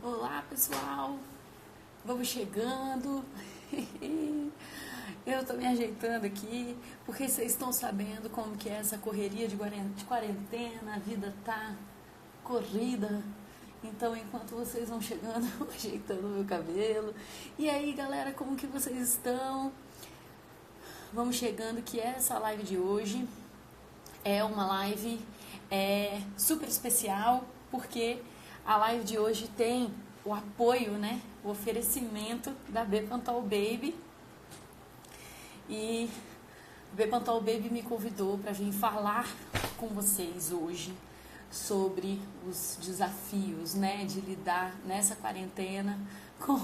Olá, pessoal. Vamos chegando. Eu tô me ajeitando aqui, porque vocês estão sabendo como que é essa correria de quarentena, a vida tá corrida. Então, enquanto vocês vão chegando, eu vou ajeitando o meu cabelo. E aí, galera, como que vocês estão? Vamos chegando, que essa live de hoje é uma live super especial, porque a live de hoje tem o apoio, né? O oferecimento da Bepantol Baby. E Bepantol Baby me convidou para vir falar com vocês hoje sobre os desafios, né, de lidar nessa quarentena com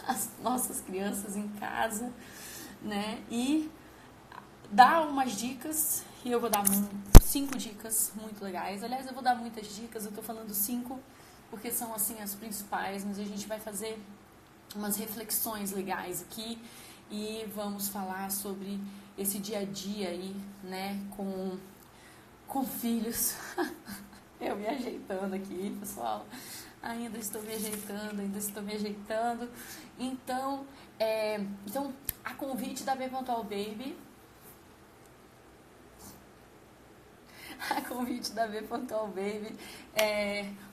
as nossas crianças em casa, né, e dar umas dicas, e eu vou dar 5 dicas muito legais. Aliás, eu vou dar muitas dicas, eu tô falando 5 porque são assim as principais, mas a gente vai fazer umas reflexões legais aqui e vamos falar sobre esse dia a dia aí, né, com filhos. Eu me ajeitando aqui, pessoal. Ainda estou me ajeitando. Então, a convite da Bepantol Baby,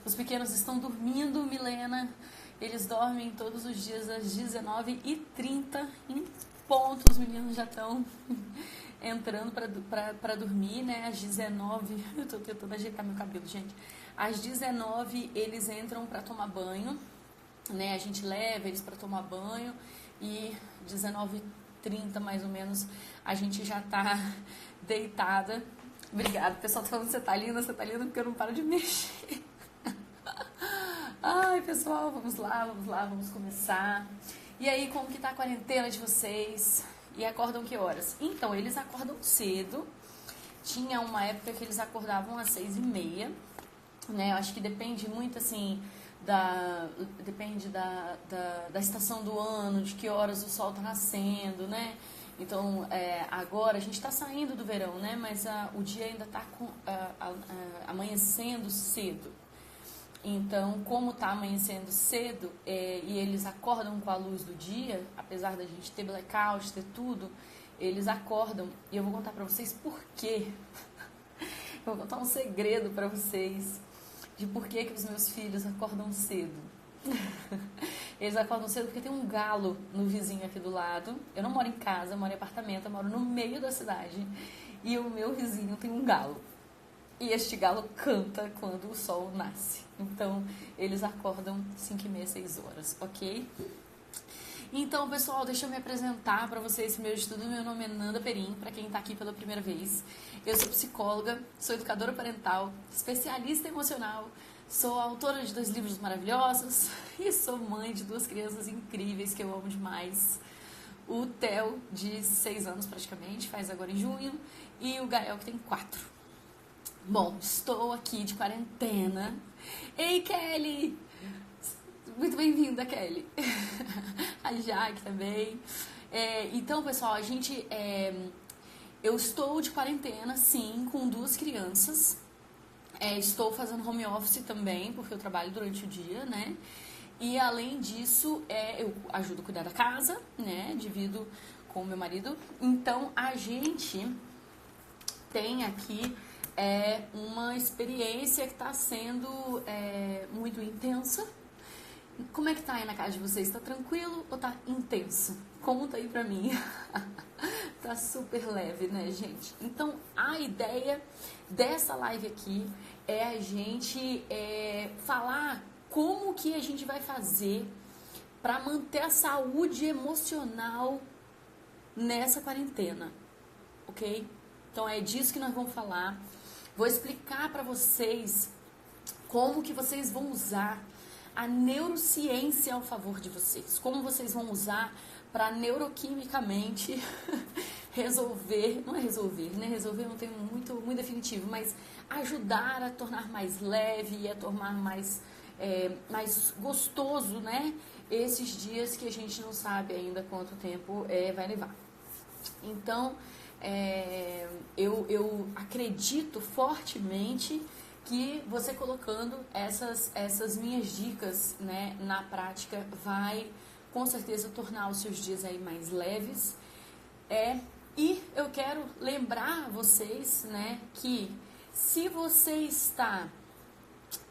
os pequenos estão dormindo, Milena. Eles dormem todos os dias às 19h30 em ponto. Os meninos já estão entrando para dormir, né? Às 19h, eu tô tentando ajeitar meu cabelo, gente. Às 19h eles entram para tomar banho, né? A gente leva eles para tomar banho e 19h30 mais ou menos a gente já tá deitada. Obrigada, o pessoal tá falando que você tá linda porque eu não paro de mexer. Ai, pessoal, vamos lá, vamos começar. E aí, como que tá a quarentena de vocês? E acordam que horas? Então, eles acordam cedo. Tinha uma época que eles acordavam às 6h30, né? Eu acho que depende muito, assim, depende da estação do ano, de que horas o sol tá nascendo, né? Então, agora a gente está saindo do verão, né? Mas o dia ainda está amanhecendo cedo. Então, como está amanhecendo cedo e eles acordam com a luz do dia, apesar da gente ter blackout, ter tudo, eles acordam. E eu vou contar para vocês por quê. Eu vou contar um segredo para vocês de por que os meus filhos acordam cedo. Eles acordam cedo porque tem um galo no vizinho aqui do lado. Eu não moro em casa, eu moro em apartamento, eu moro no meio da cidade. E o meu vizinho tem um galo. E este galo canta quando o sol nasce. Então, eles acordam 5h30, 6h, ok? Então, pessoal, deixa eu me apresentar para vocês primeiro de tudo. Meu nome é Nanda Perim, para quem está aqui pela primeira vez. Eu sou psicóloga, sou educadora parental, especialista emocional, sou autora de 2 livros maravilhosos e sou mãe de 2 crianças incríveis que eu amo demais. O Theo, de 6 anos praticamente, faz agora em junho, e o Gael, que tem 4. Bom, estou aqui de quarentena. Ei, Kelly! Muito bem-vinda, Kelly. A Jaque também. Então, pessoal, eu estou de quarentena, sim, com 2 crianças. Estou fazendo home office também, porque eu trabalho durante o dia, né? E, além disso, eu ajudo a cuidar da casa, né? Divido com o meu marido. Então, a gente tem aqui uma experiência que está sendo muito intensa. Como é que tá aí na casa de vocês? Tá tranquilo ou tá intenso? Conta aí pra mim. Tá super leve, né, gente? Então, a ideia dessa live aqui é a gente falar como que a gente vai fazer para manter a saúde emocional nessa quarentena, ok? Então, é disso que nós vamos falar. Vou explicar para vocês como que vocês vão usar a neurociência ao favor de vocês. Como vocês vão usar para neuroquimicamente resolver, não é resolver, né? Resolver não tem muito definitivo, mas ajudar a tornar mais leve e a tornar mais gostoso, né? Esses dias que a gente não sabe ainda quanto tempo vai levar. Então, eu acredito fortemente que você colocando essas minhas dicas, né, na prática vai com certeza tornar os seus dias aí mais leves. E eu quero lembrar vocês, né, que se você está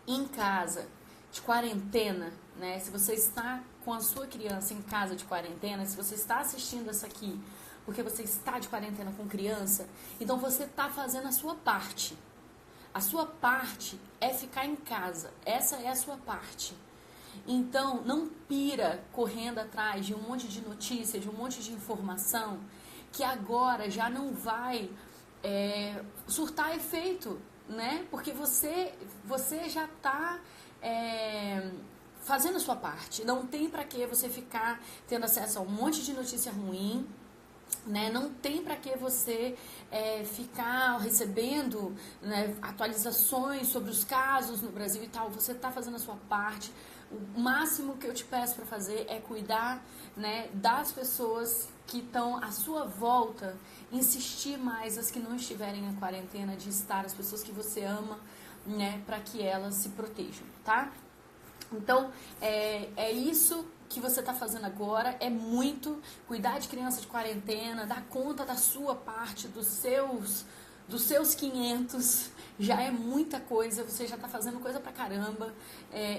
em casa de quarentena, né, se você está com a sua criança em casa de quarentena, se você está assistindo essa aqui porque você está de quarentena com criança, então você está fazendo a sua parte. A sua parte é ficar em casa. Essa é a sua parte. Então, não pira correndo atrás de um monte de notícia, de um monte de informação, que agora já não vai surtar efeito, né? Porque você já está fazendo a sua parte. Não tem para que você ficar tendo acesso a um monte de notícia ruim, né? Não tem para que você ficar recebendo, né, atualizações sobre os casos no Brasil e tal. Você está fazendo a sua parte. O máximo que eu te peço para fazer é cuidar, né, das pessoas que estão à sua volta, insistir mais as que não estiverem em quarentena, de estar as pessoas que você ama, né, para que elas se protejam, tá? Então, é isso que você está fazendo agora, é muito cuidar de criança de quarentena, dar conta da sua parte, dos seus 500, já é muita coisa, você já está fazendo coisa pra caramba,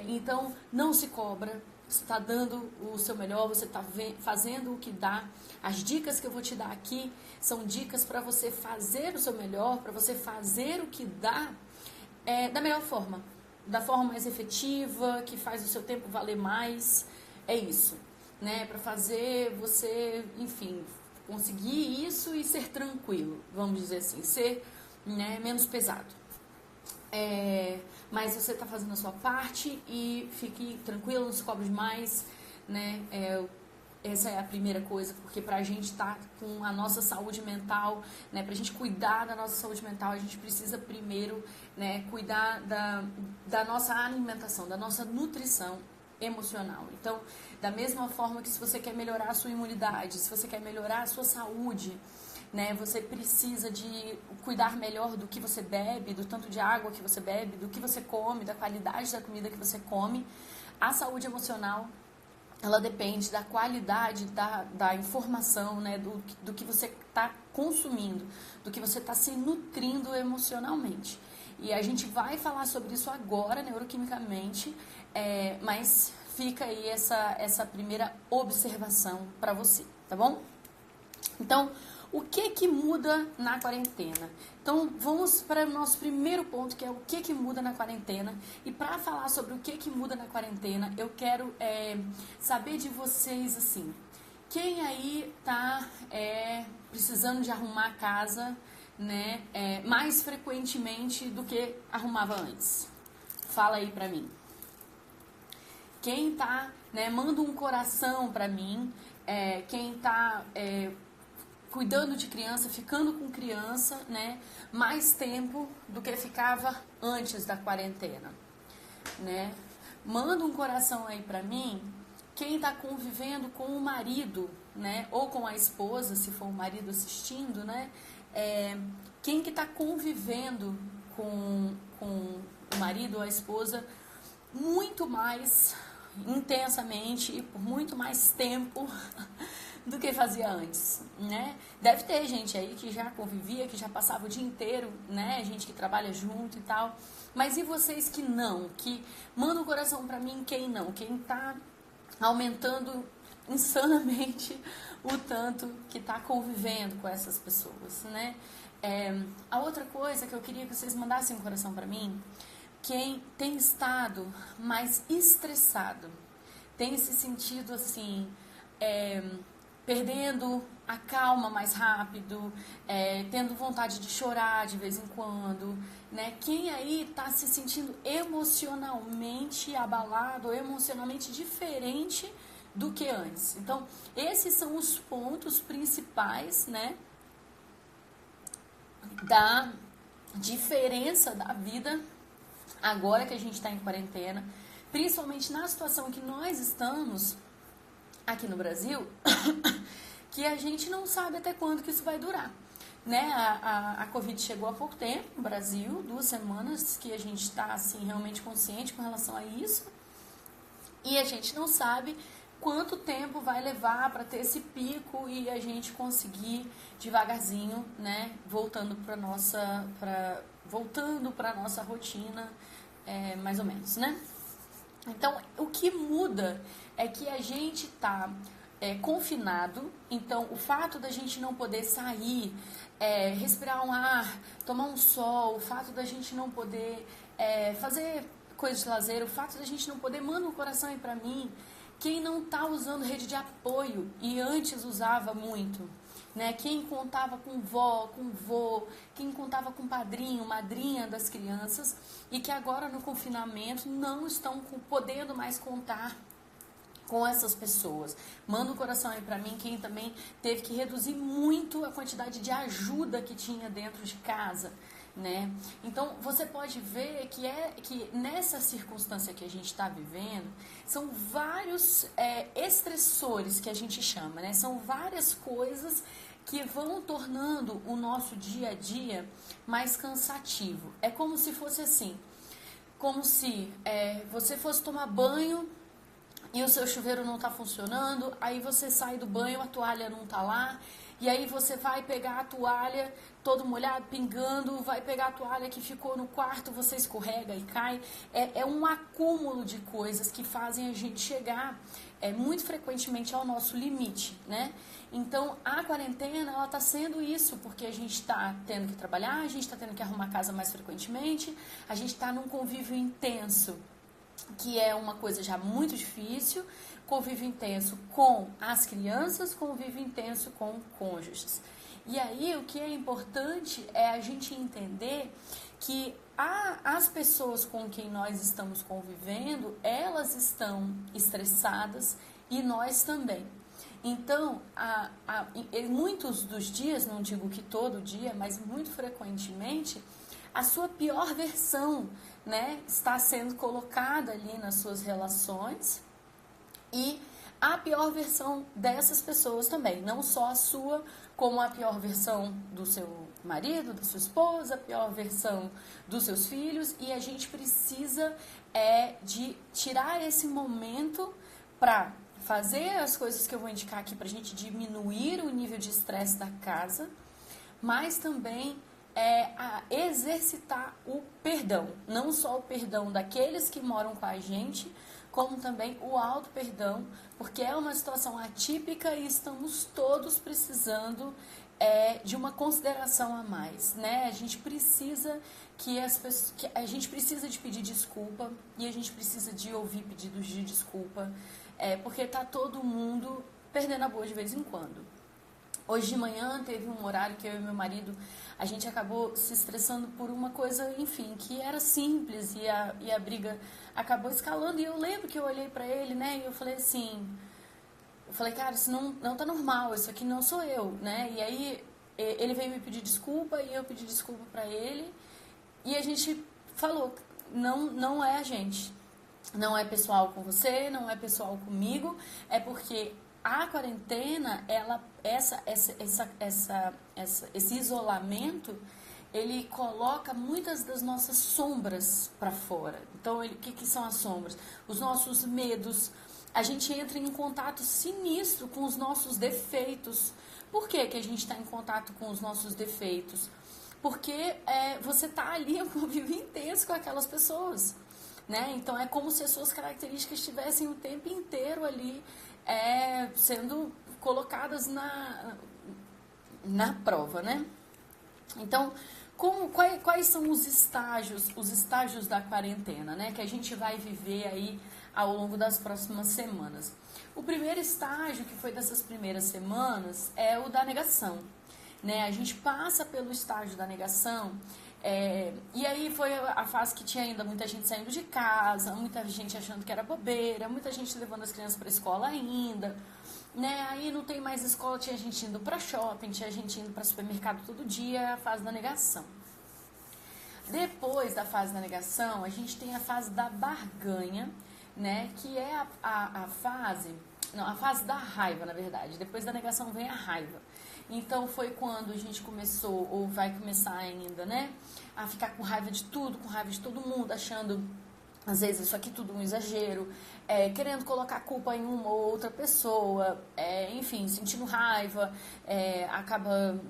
então não se cobra, você está dando o seu melhor, você está fazendo o que dá. As dicas que eu vou te dar aqui são dicas para você fazer o seu melhor, para você fazer o que dá da melhor forma, da forma mais efetiva, que faz o seu tempo valer mais. É isso, né? Para fazer você, enfim, conseguir isso e ser tranquilo, vamos dizer assim, ser, né, menos pesado. Mas você está fazendo a sua parte e fique tranquilo, não se cobre demais, né? Essa é a primeira coisa, porque pra gente estar com a nossa saúde mental, né, pra gente cuidar da nossa saúde mental, a gente precisa primeiro, né, cuidar da nossa alimentação, da nossa nutrição emocional. Então, da mesma forma que se você quer melhorar a sua imunidade, se você quer melhorar a sua saúde, né, você precisa de cuidar melhor do que você bebe, do tanto de água que você bebe, do que você come, da qualidade da comida que você come. A saúde emocional, ela depende da qualidade da informação, né, do que você está consumindo, do que você está se nutrindo emocionalmente. E a gente vai falar sobre isso agora, neuroquimicamente, mas fica aí essa primeira observação para você, tá bom? Então, o que muda na quarentena? Então, vamos para o nosso primeiro ponto, que é o que muda na quarentena. E para falar sobre o que muda na quarentena, eu quero saber de vocês, assim, quem aí tá precisando de arrumar a casa, né, mais frequentemente do que arrumava antes? Fala aí pra mim. Quem tá, né, manda um coração pra mim. Quem tá cuidando de criança, ficando com criança, né, mais tempo do que ficava antes da quarentena, né? Manda um coração aí pra mim. Quem tá convivendo com o marido, né, ou com a esposa, se for o marido assistindo, né? Quem que tá convivendo com o marido ou a esposa muito mais intensamente e por muito mais tempo do que fazia antes, né? Deve ter gente aí que já convivia, que já passava o dia inteiro, né? Gente que trabalha junto e tal. Mas e vocês que não? Que mandam o coração pra mim, quem não? Quem tá aumentando insanamente o tanto que tá convivendo com essas pessoas, né? A outra coisa que eu queria que vocês mandassem um coração pra mim, quem tem estado mais estressado, tem se sentido assim, perdendo a calma mais rápido, tendo vontade de chorar de vez em quando, né? Quem aí está se sentindo emocionalmente abalado, emocionalmente diferente do que antes? Então, esses são os pontos principais, né, da diferença da vida agora que a gente está em quarentena, principalmente na situação que nós estamos aqui no Brasil, que a gente não sabe até quando que isso vai durar. né? A Covid chegou há pouco tempo no Brasil, 2 semanas que a gente está assim, realmente consciente com relação a isso. E a gente não sabe quanto tempo vai levar para ter esse pico e a gente conseguir devagarzinho, né, voltando para nossa rotina, mais ou menos, né? Então, o que muda é que a gente está confinado, então o fato da gente não poder sair, respirar um ar, tomar um sol, o fato da gente não poder fazer coisas de lazer, o fato da gente não poder, manda um coração aí pra mim, quem não tá usando rede de apoio e antes usava muito, né? Quem contava com vó, com vô, quem contava com padrinho, madrinha das crianças e que agora no confinamento não estão podendo mais contar com essas pessoas. Manda um coração aí pra mim, quem também teve que reduzir muito a quantidade de ajuda que tinha dentro de casa, né? Então você pode ver que nessa circunstância que a gente está vivendo são vários estressores que a gente chama, né? São várias coisas que vão tornando o nosso dia a dia mais cansativo. É como se fosse assim, como se você fosse tomar banho e o seu chuveiro não está funcionando, aí você sai do banho, a toalha não está lá, e aí você vai pegar a toalha, todo molhado, pingando, vai pegar a toalha que ficou no quarto, você escorrega e cai. É um acúmulo de coisas que fazem a gente chegar muito frequentemente ao nosso limite, né? Então, a quarentena, ela está sendo isso, porque a gente está tendo que trabalhar, a gente está tendo que arrumar casa mais frequentemente, a gente está num convívio intenso, que é uma coisa já muito difícil, convívio intenso com as crianças, convívio intenso com cônjuges. E aí o que é importante é a gente entender que as pessoas com quem nós estamos convivendo, elas estão estressadas e nós também. Então, em muitos dos dias, não digo que todo dia, mas muito frequentemente, a sua pior versão, né, está sendo colocada ali nas suas relações e a pior versão dessas pessoas também, não só a sua, como a pior versão do seu marido, da sua esposa, a pior versão dos seus filhos, e a gente precisa de tirar esse momento para fazer as coisas que eu vou indicar aqui para a gente diminuir o nível de estresse da casa, mas também a exercitar o perdão, não só o perdão daqueles que moram com a gente, como também o auto-perdão, porque é uma situação atípica e estamos todos precisando de uma consideração a mais, né? A gente precisa a gente precisa de pedir desculpa e a gente precisa de ouvir pedidos de desculpa, porque tá todo mundo perdendo a boa de vez em quando. Hoje de manhã teve um horário que eu e meu marido, a gente acabou se estressando por uma coisa, enfim, que era simples e a briga acabou escalando. E eu lembro que eu olhei pra ele, né, e eu falei assim, cara, isso não tá normal, isso aqui não sou eu, né. E aí ele veio me pedir desculpa e eu pedi desculpa pra ele e a gente falou, não é a gente, não é pessoal com você, não é pessoal comigo, é porque a quarentena, esse isolamento, ele coloca muitas das nossas sombras para fora. Então, o que são as sombras? Os nossos medos. A gente entra em contato sinistro com os nossos defeitos. Por que a gente está em contato com os nossos defeitos? Porque você está ali em um convívio intenso com aquelas pessoas, né? Então, é como se as suas características estivessem o tempo inteiro ali sendo colocadas na prova, né? Então, quais são os estágios da quarentena, né? Que a gente vai viver aí ao longo das próximas semanas. O primeiro estágio, que foi dessas primeiras semanas, é o da negação, né? A gente passa pelo estágio da negação. E aí foi a fase que tinha ainda muita gente saindo de casa, muita gente achando que era bobeira, muita gente levando as crianças para a escola ainda, né? Aí não tem mais escola, tinha gente indo para shopping, tinha gente indo para supermercado todo dia, a fase da negação. Depois da fase da negação, a gente tem a fase da barganha, né? Que é a fase da raiva, na verdade. Depois da negação vem a raiva. Então foi quando a gente começou, ou vai começar ainda, né? A ficar com raiva de tudo, com raiva de todo mundo, achando, às vezes, isso aqui tudo um exagero, querendo colocar a culpa em uma ou outra pessoa, enfim, sentindo raiva, acaba,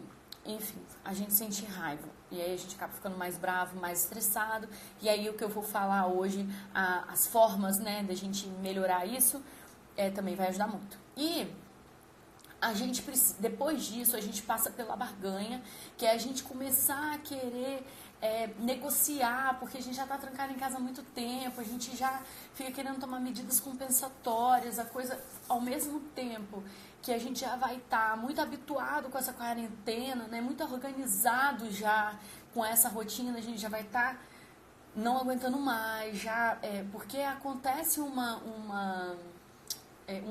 enfim, a gente sente raiva. E aí a gente acaba ficando mais bravo, mais estressado. E aí o que eu vou falar hoje, as formas, né, da gente melhorar isso, também vai ajudar muito. E a gente, depois disso, a gente passa pela barganha, que é a gente começar a querer negociar, porque a gente já está trancado em casa há muito tempo, a gente já fica querendo tomar medidas compensatórias, a coisa, ao mesmo tempo que a gente já vai estar muito habituado com essa quarentena, né, muito organizado já com essa rotina, a gente já vai estar não aguentando mais, já, porque acontece um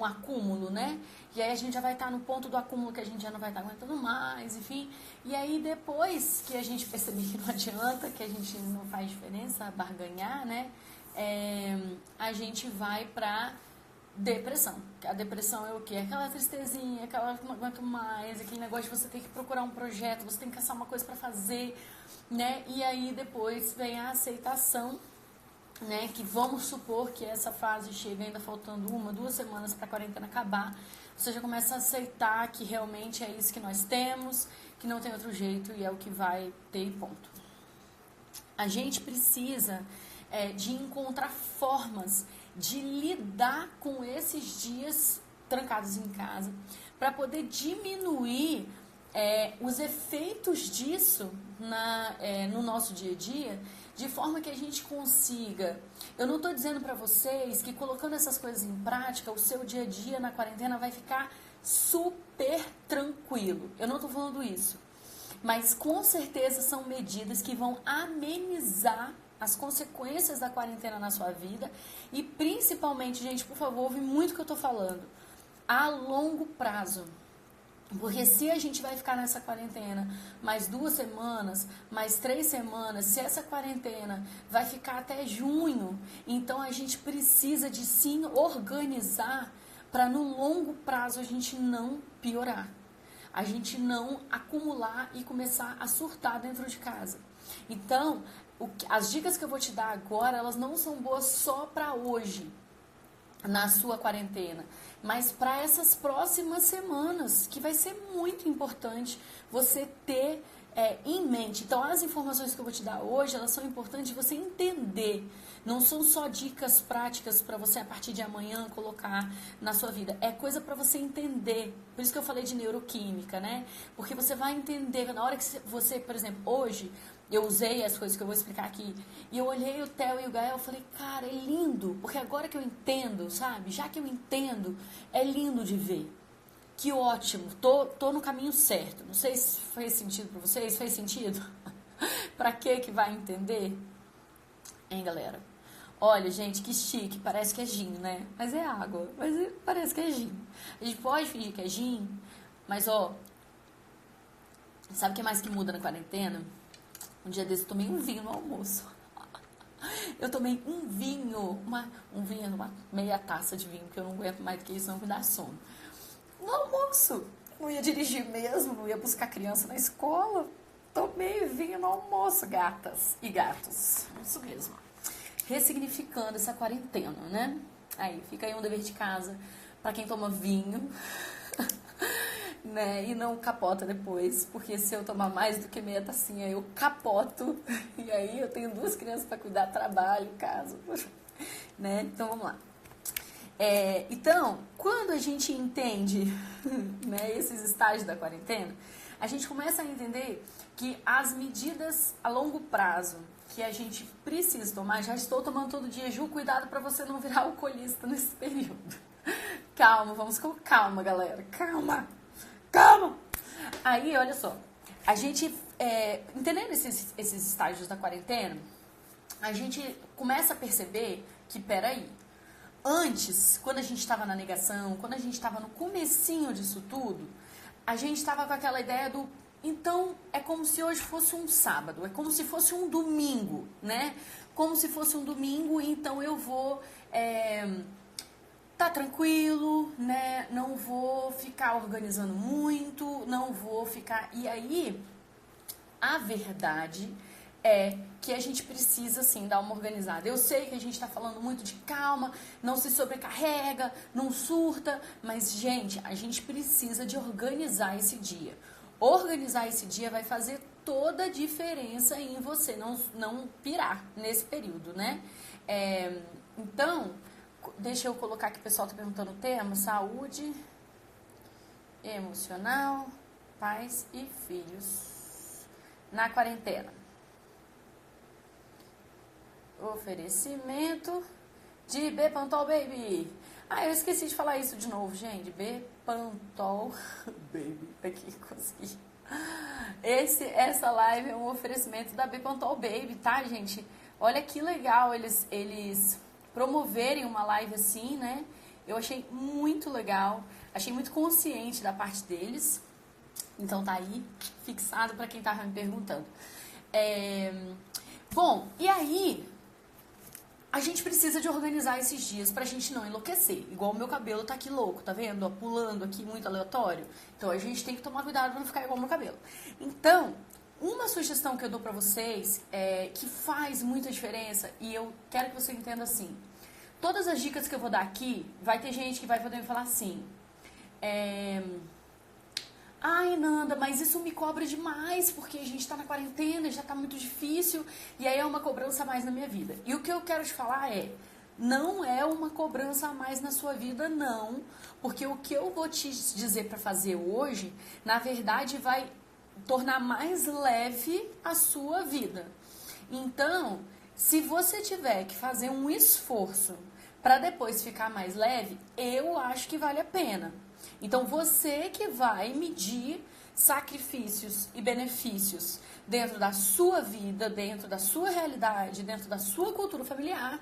acúmulo, né? E aí a gente já vai estar no ponto do acúmulo que a gente já não vai estar aguentando mais, enfim. E aí depois que a gente perceber que não adianta, que a gente não faz diferença barganhar, né? A gente vai pra depressão. A depressão é o quê? Aquela tristezinha, aquela que não aguento mais, aquele negócio de você ter que procurar um projeto, você tem que caçar uma coisa pra fazer, né? E aí depois vem a aceitação, né, que vamos supor que essa fase chega ainda faltando 1, 2 semanas para a quarentena acabar, você já começa a aceitar que realmente é isso que nós temos, que não tem outro jeito e é o que vai ter e ponto. A gente precisa de encontrar formas de lidar com esses dias trancados em casa para poder diminuir os efeitos disso no nosso dia a dia, de forma que a gente consiga. Eu não estou dizendo para vocês que colocando essas coisas em prática, o seu dia a dia na quarentena vai ficar super tranquilo. Eu não estou falando isso. Mas com certeza são medidas que vão amenizar as consequências da quarentena na sua vida. E principalmente, gente, por favor, ouve muito o que eu estou falando. A longo prazo. Porque se a gente vai ficar nessa quarentena mais 2 semanas, mais 3 semanas, se essa quarentena vai ficar até junho, então a gente precisa de sim organizar para no longo prazo a gente não piorar. A gente não acumular e começar a surtar dentro de casa. Então, as dicas que eu vou te dar agora, elas não são boas só para hoje, na sua quarentena, mas para essas próximas semanas, que vai ser muito importante você ter em mente. Então, as informações que eu vou te dar hoje, elas são importantes de você entender. Não são só dicas práticas para você, a partir de amanhã, colocar na sua vida. É coisa para você entender. Por isso que eu falei de neuroquímica, né? Porque você vai entender, na hora que você, por exemplo, hoje, eu usei as coisas que eu vou explicar aqui, e eu olhei o Theo e o Gael e falei, cara, é lindo, porque agora que eu entendo, sabe? Já que eu entendo, é lindo de ver. Que ótimo, tô no caminho certo. Não sei se fez sentido pra vocês, fez sentido? Pra que vai entender? Hein, galera? Olha, gente, que chique, parece que é gin, né? Mas é água, mas parece que é gin. A gente pode fingir que é gin, mas ó, sabe o que mais que muda na quarentena? Um dia desse eu tomei um vinho no almoço. Eu tomei um vinho, uma meia taça de vinho, porque eu não aguento mais do que isso, não me dá sono. No almoço. Não ia dirigir mesmo, não ia buscar criança na escola. Tomei vinho no almoço, gatas e gatos. Isso mesmo. Ressignificando essa quarentena, né? Aí, fica aí um dever de casa para quem toma vinho. Né? E não capota depois, porque se eu tomar mais do que meia tacinha, eu capoto. E aí eu tenho 2 crianças para cuidar, trabalho, casa. Né? Então, vamos lá. Então, quando a gente entende né, esses estágios da quarentena, a gente começa a entender que as medidas a longo prazo que a gente precisa tomar, já estou tomando todo dia, Ju, cuidado para você não virar alcoolista nesse período. Calma, vamos com calma, galera, calma. Aí, olha só, a gente, entendendo esses estágios da quarentena, a gente começa a perceber que, peraí, antes, quando a gente estava na negação, quando a gente estava no comecinho disso tudo, a gente estava com aquela ideia do, então, é como se hoje fosse um sábado, é como se fosse um domingo, né? Como se fosse um domingo, então eu vou tá tranquilo, né? Não vou ficar organizando muito, não vou ficar... E aí, a verdade é que a gente precisa, sim, dar uma organizada. Eu sei que a gente tá falando muito de calma, não se sobrecarrega, não surta, mas, gente, a gente precisa de organizar esse dia. Organizar esse dia vai fazer toda a diferença em você não pirar nesse período, né? Então, deixa eu colocar aqui, o pessoal tá perguntando o tema: saúde emocional, pais e filhos na quarentena. Oferecimento de Bepantol Baby. Eu esqueci de falar isso de novo, gente. Bepantol Baby. Aqui, consegui. Essa live é um oferecimento da Bepantol Baby, tá, gente? Olha que legal eles promoverem uma live assim, né? Eu achei muito legal. Achei muito consciente da parte deles. Então tá aí, fixado para quem tava me perguntando. Bom, e aí... A gente precisa de organizar esses dias pra gente não enlouquecer. Igual o meu cabelo tá aqui louco, tá vendo? Ó, pulando aqui, muito aleatório. Então, a gente tem que tomar cuidado pra não ficar igual o meu cabelo. Então, uma sugestão que eu dou pra vocês, que faz muita diferença, e eu quero que você entenda assim. Todas as dicas que eu vou dar aqui, vai ter gente que vai poder me falar assim... Ai, Nanda, mas isso me cobra demais, porque a gente tá na quarentena, já tá muito difícil, e aí é uma cobrança a mais na minha vida. E o que eu quero te falar não é uma cobrança a mais na sua vida, não, porque o que eu vou te dizer pra fazer hoje, na verdade, vai tornar mais leve a sua vida. Então, se você tiver que fazer um esforço pra depois ficar mais leve, eu acho que vale a pena. Então, você que vai medir sacrifícios e benefícios dentro da sua vida, dentro da sua realidade, dentro da sua cultura familiar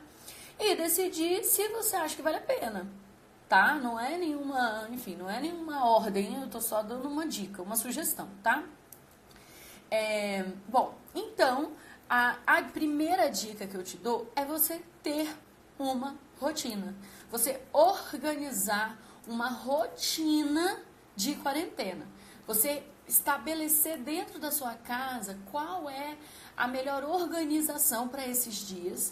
e decidir se você acha que vale a pena, tá? Não é nenhuma, enfim, não é nenhuma ordem, eu tô só dando uma dica, uma sugestão, tá? Bom, então, a primeira dica que eu te dou é você ter uma rotina. Você organizar uma rotina de quarentena. Você estabelecer dentro da sua casa qual é a melhor organização para esses dias,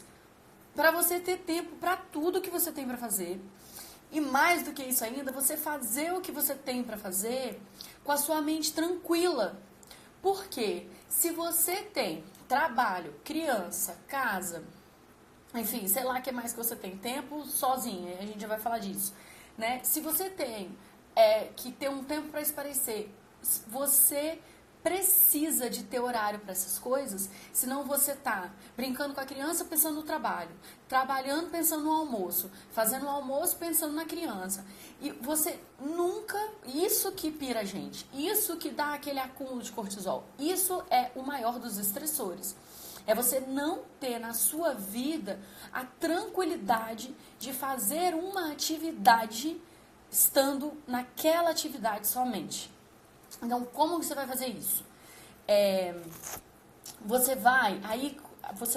para você ter tempo para tudo que você tem para fazer. E mais do que isso ainda, você fazer o que você tem para fazer com a sua mente tranquila. Porque se você tem trabalho, criança, casa, enfim, sei lá o que mais que você tem, tempo sozinha, a gente já vai falar disso. Né? Se você tem que ter um tempo para espairecer, você precisa de ter horário para essas coisas, senão você tá brincando com a criança pensando no trabalho, trabalhando pensando no almoço, fazendo o almoço pensando na criança. E você nunca... Isso que pira a gente, isso que dá aquele acúmulo de cortisol, isso é o maior dos estressores. É você não ter na sua vida a tranquilidade de fazer uma atividade estando naquela atividade somente. Então, como você vai fazer isso? Você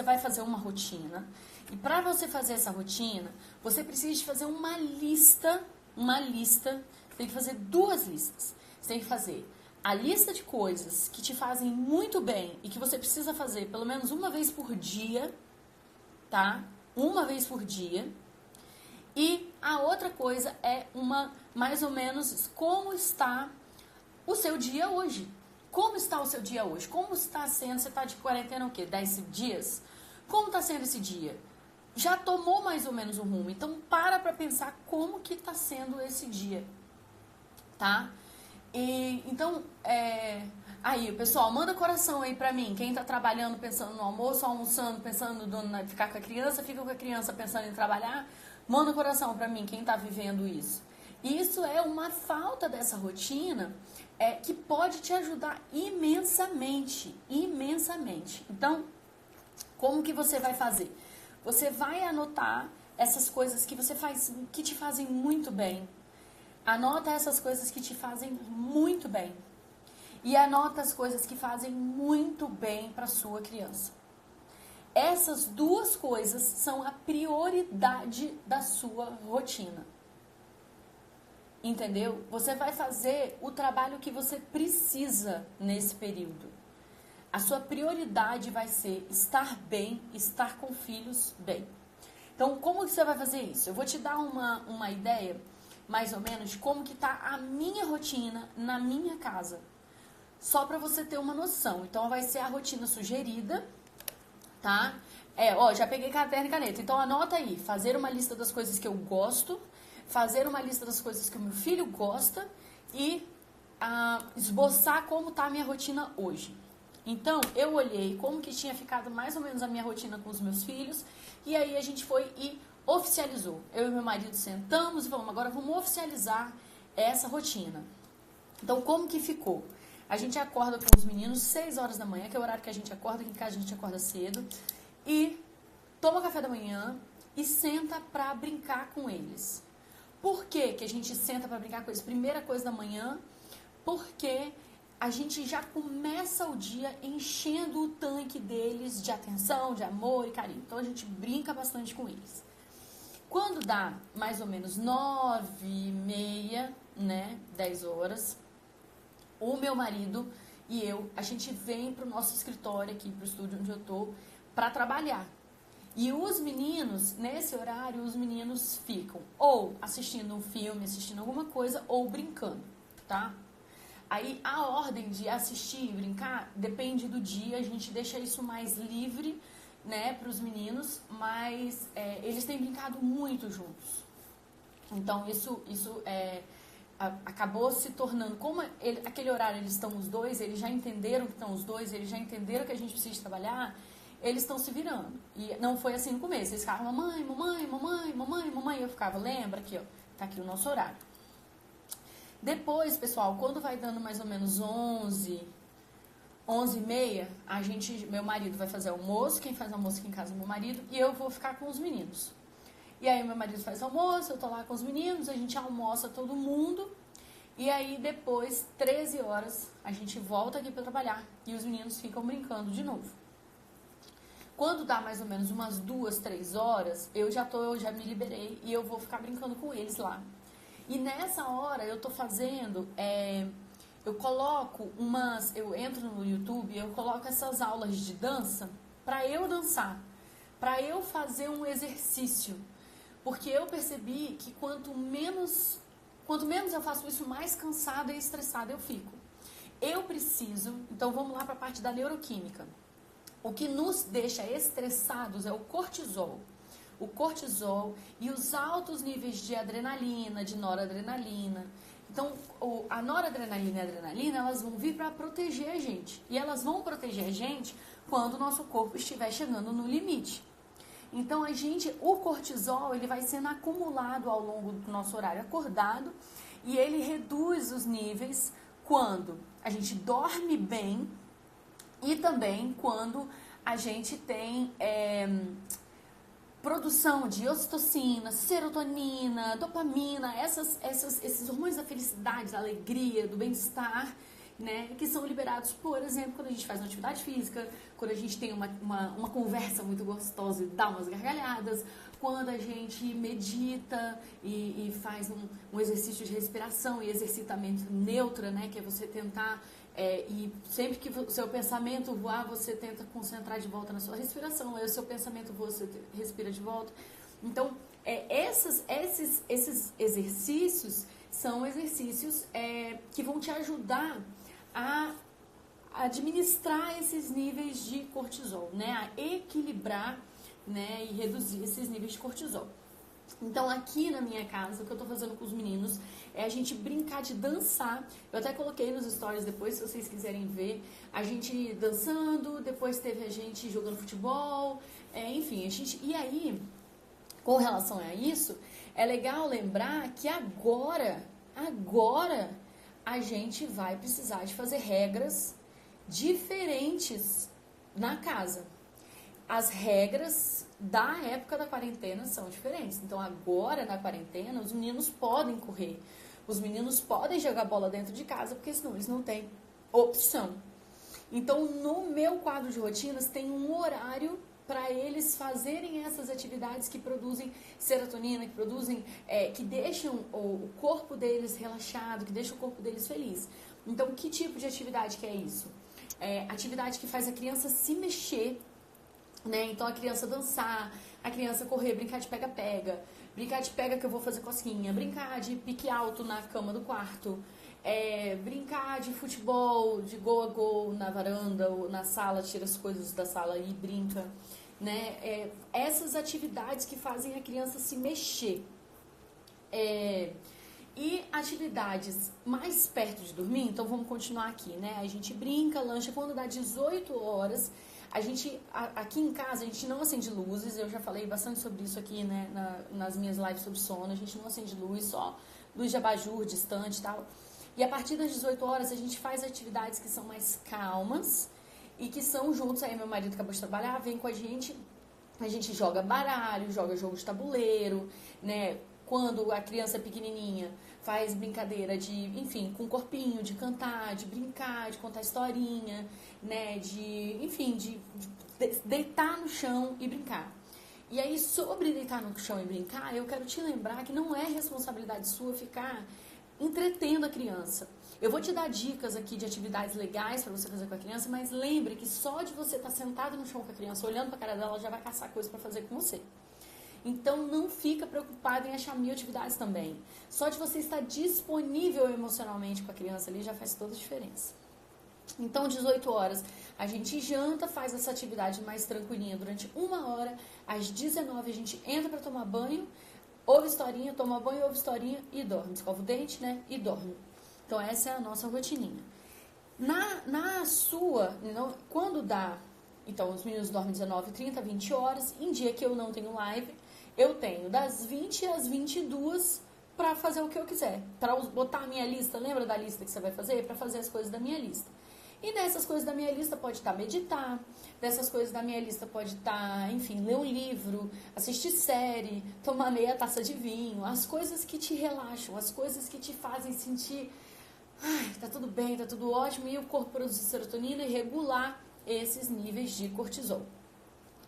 vai fazer uma rotina. E para você fazer essa rotina, você precisa de fazer uma lista. Você tem que fazer 2 listas. Você tem que fazer a lista de coisas que te fazem muito bem e que você precisa fazer pelo menos uma vez por dia, tá? Uma vez por dia. E a outra coisa é mais ou menos, como está o seu dia hoje. Como está o seu dia hoje? Como está sendo? Você está de quarentena o quê? 10 dias? Como está sendo esse dia? Já tomou mais ou menos o rumo. Então, para pensar como que está sendo esse dia, tá? Então, aí, pessoal, manda coração aí pra mim. Quem tá trabalhando pensando no almoço, almoçando pensando em ficar com a criança, fica com a criança pensando em trabalhar. Manda coração pra mim, quem tá vivendo isso. Isso é uma falta dessa rotina que pode te ajudar imensamente, imensamente. Então, como que você vai fazer? Você vai anotar essas coisas que te fazem muito bem. Anota essas coisas que te fazem muito bem. E anota as coisas que fazem muito bem para sua criança. Essas 2 coisas são a prioridade da sua rotina, Entendeu? Você vai fazer o trabalho que você precisa nesse período. A sua prioridade vai ser estar bem, estar com filhos bem. Então, como que você vai fazer isso? Eu vou te dar uma ideia, mais ou menos, de como que tá a minha rotina na minha casa. Só para você ter uma noção. Então, vai ser a rotina sugerida, tá? Já peguei caderno e caneta. Então, anota aí. Fazer uma lista das coisas que eu gosto, fazer uma lista das coisas que o meu filho gosta e esboçar como tá a minha rotina hoje. Então, eu olhei como que tinha ficado mais ou menos a minha rotina com os meus filhos e aí a gente foi e oficializou. Eu e meu marido sentamos e falamos, agora vamos oficializar essa rotina. Então, como que ficou? A gente acorda com os meninos 6 horas da manhã, que é o horário que a gente acorda, aqui em casa a gente acorda cedo, e toma café da manhã e senta pra brincar com eles. Por que que a gente senta pra brincar com eles? Primeira coisa da manhã, porque a gente já começa o dia enchendo o tanque deles de atenção, de amor e carinho. Então, a gente brinca bastante com eles. Quando dá mais ou menos 9h30, 10 horas, o meu marido e eu, a gente vem pro nosso escritório aqui, pro estúdio onde eu tô, para trabalhar. E os meninos, nesse horário, os meninos ficam ou assistindo um filme, assistindo alguma coisa, ou brincando, tá? Aí a ordem de assistir e brincar depende do dia, a gente deixa isso mais livre, para os meninos, mas eles têm brincado muito juntos. Então isso acabou se tornando, como aquele horário eles estão os dois, eles já entenderam que estão os dois, eles já entenderam que a gente precisa trabalhar, eles estão se virando. E não foi assim no começo, eles ficavam mamãe, mamãe, mamãe, mamãe, mamãe, eu ficava, lembra aqui, ó, tá aqui o nosso horário. Depois, pessoal, quando vai dando mais ou menos 11h30, meu marido vai fazer almoço, quem faz almoço aqui em casa é meu marido, e eu vou ficar com os meninos. E aí meu marido faz almoço, eu tô lá com os meninos, a gente almoça todo mundo, e aí depois, 13 horas, a gente volta aqui para trabalhar, e os meninos ficam brincando de novo. Quando dá mais ou menos umas 2, 3 horas, eu já me liberei, e eu vou ficar brincando com eles lá. E nessa hora eu tô fazendo, eu entro no YouTube e eu coloco essas aulas de dança para eu dançar, para eu fazer um exercício. Porque eu percebi que quanto menos eu faço isso, mais cansada e estressada eu fico. Então vamos lá para a parte da neuroquímica. O que nos deixa estressados é o cortisol. O cortisol e os altos níveis de adrenalina, de noradrenalina. Então, a noradrenalina e a adrenalina, elas vão vir para proteger a gente. E elas vão proteger a gente quando o nosso corpo estiver chegando no limite. Então, o cortisol, ele vai sendo acumulado ao longo do nosso horário acordado e ele reduz os níveis quando a gente dorme bem e também quando a gente tem produção de ocitocina, serotonina, dopamina, esses hormônios da felicidade, da alegria, do bem-estar, que são liberados, por exemplo, quando a gente faz uma atividade física, quando a gente tem uma conversa muito gostosa e dá umas gargalhadas, quando a gente medita e faz um exercício de respiração e exercitamento neutra, que é você tentar, e sempre que o seu pensamento voar, você tenta concentrar de volta na sua respiração, aí o seu pensamento voa, você respira de volta. Então, esses exercícios são exercícios que vão te ajudar a administrar esses níveis de cortisol, a equilibrar, e reduzir esses níveis de cortisol. Então, aqui na minha casa, o que eu tô fazendo com os meninos é a gente brincar de dançar. Eu até coloquei nos stories depois, se vocês quiserem ver. A gente dançando, depois teve a gente jogando futebol, enfim. E aí, com relação a isso, é legal lembrar que agora a gente vai precisar de fazer regras diferentes na casa. As regras da época da quarentena são diferentes. Então, agora, na quarentena, os meninos podem correr. Os meninos podem jogar bola dentro de casa, porque senão eles não têm opção. Então, no meu quadro de rotinas, tem um horário para eles fazerem essas atividades que produzem serotonina, que produzem, que deixam o corpo deles relaxado, que deixam o corpo deles feliz. Então, que tipo de atividade que é isso? Atividade que faz a criança se mexer, né? Então, a criança dançar, a criança correr, brincar de pega-pega, brincar de pega que eu vou fazer cosquinha, brincar de pique alto na cama do quarto, brincar de futebol, de gol a gol na varanda ou na sala, tira as coisas da sala e brinca, né? Essas atividades que fazem a criança se mexer. E atividades mais perto de dormir, então vamos continuar aqui, né? A gente brinca, lancha, quando dá 18 horas, aqui em casa, a gente não acende luzes, eu já falei bastante sobre isso aqui, né, nas minhas lives sobre sono, a gente não acende luz, só luz de abajur, distante e tal. E a partir das 18 horas, a gente faz atividades que são mais calmas e que são juntos, aí meu marido acabou de trabalhar, vem com a gente joga baralho, joga jogo de tabuleiro, né? Quando a criança é pequenininha, faz brincadeira de, enfim, com corpinho, de cantar, de brincar, de contar historinha, né? De deitar no chão e brincar. E aí, sobre deitar no chão e brincar, eu quero te lembrar que não é responsabilidade sua ficar entretendo a criança. Eu vou te dar dicas aqui de atividades legais para você fazer com a criança, mas lembre que só de você estar sentado no chão com a criança, olhando para a cara dela, ela já vai caçar coisa para fazer com você. Então, não fica preocupado em achar 1000 atividades também. Só de você estar disponível emocionalmente com a criança ali já faz toda a diferença. Então, 18 horas, a gente janta, faz essa atividade mais tranquilinha durante 1 hora. Às 19 a gente entra para tomar banho, ouve historinha, toma banho, ouve historinha e dorme. Escova o dente, né? E dorme. Então, essa é a nossa rotininha. Na sua, quando dá... Então, os meninos dormem 19, 30, 20 horas. Em dia que eu não tenho live, eu tenho das 20 às 22 para fazer o que eu quiser. Para botar a minha lista, lembra da lista que você vai fazer? Para fazer as coisas da minha lista. E nessas coisas da minha lista pode estar meditar, dessas coisas da minha lista pode estar, enfim, ler um livro, assistir série, tomar meia taça de vinho, as coisas que te relaxam, as coisas que te fazem sentir, tá tudo bem, tá tudo ótimo, e o corpo produzir serotonina e regular esses níveis de cortisol.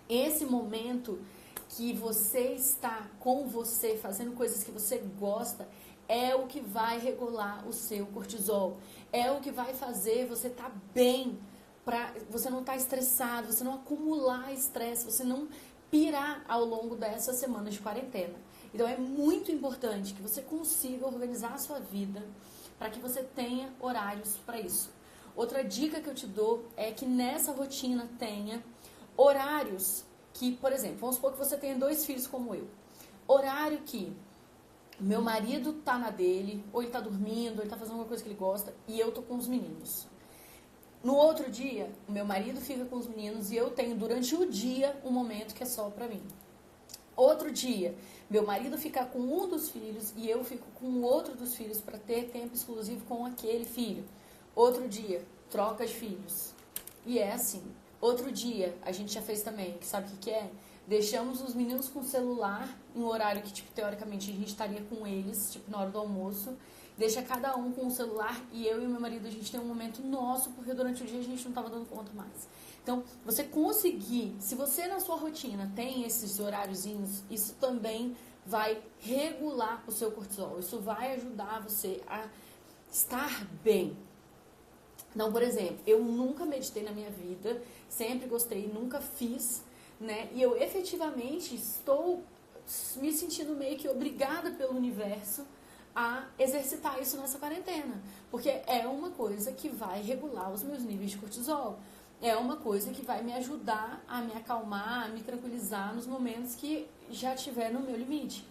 Esse momento que você está com você, fazendo coisas que você gosta, é o que vai regular o seu cortisol. É o que vai fazer você estar bem, para você não estar estressado, você não acumular estresse, você não pirar ao longo dessas semanas de quarentena. Então é muito importante que você consiga organizar a sua vida para que você tenha horários para isso. Outra dica que eu te dou é que nessa rotina tenha horários que, por exemplo, vamos supor que você tenha 2 filhos como eu. Horário que meu marido tá na dele, ou ele tá dormindo, ou ele tá fazendo alguma coisa que ele gosta, e eu tô com os meninos. No outro dia, meu marido fica com os meninos e eu tenho durante o dia um momento que é só pra mim. Outro dia, meu marido fica com um dos filhos e eu fico com o outro dos filhos para ter tempo exclusivo com aquele filho. Outro dia, troca de filhos. E é assim. Outro dia, a gente já fez também, que sabe o que é? Deixamos os meninos com o celular em um horário que, teoricamente, a gente estaria com eles, na hora do almoço. Deixa cada um com o celular e eu e meu marido, a gente tem um momento nosso, porque durante o dia a gente não estava dando conta mais. Então, você conseguir, se você na sua rotina tem esses horáriozinhos, isso também vai regular o seu cortisol. Isso vai ajudar você a estar bem. Então, por exemplo, eu nunca meditei na minha vida, sempre gostei, nunca fiz, né? E eu efetivamente estou me sentindo meio que obrigada pelo universo a exercitar isso nessa quarentena. Porque é uma coisa que vai regular os meus níveis de cortisol. É uma coisa que vai me ajudar a me acalmar, a me tranquilizar nos momentos que já estiver no meu limite.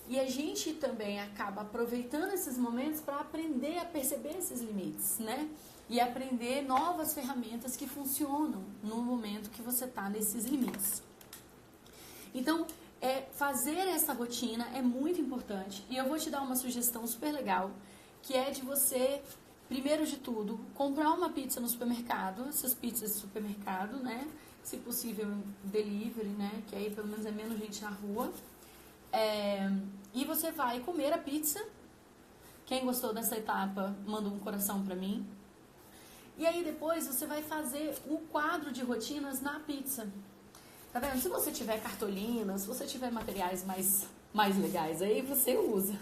E a gente também acaba aproveitando esses momentos para aprender a perceber esses limites, né? E aprender novas ferramentas que funcionam no momento que você está nesses limites. Então, fazer essa rotina é muito importante. E eu vou te dar uma sugestão super legal, que é de você, primeiro de tudo, comprar uma pizza no supermercado, essas pizzas de supermercado, né? Se possível, delivery, né? Que aí pelo menos é menos gente na rua. E você vai comer a pizza. Quem gostou dessa etapa, manda um coração pra mim. E aí depois você vai fazer o quadro de rotinas na pizza. Tá vendo? Se você tiver cartolina, se você tiver materiais mais legais, aí você usa.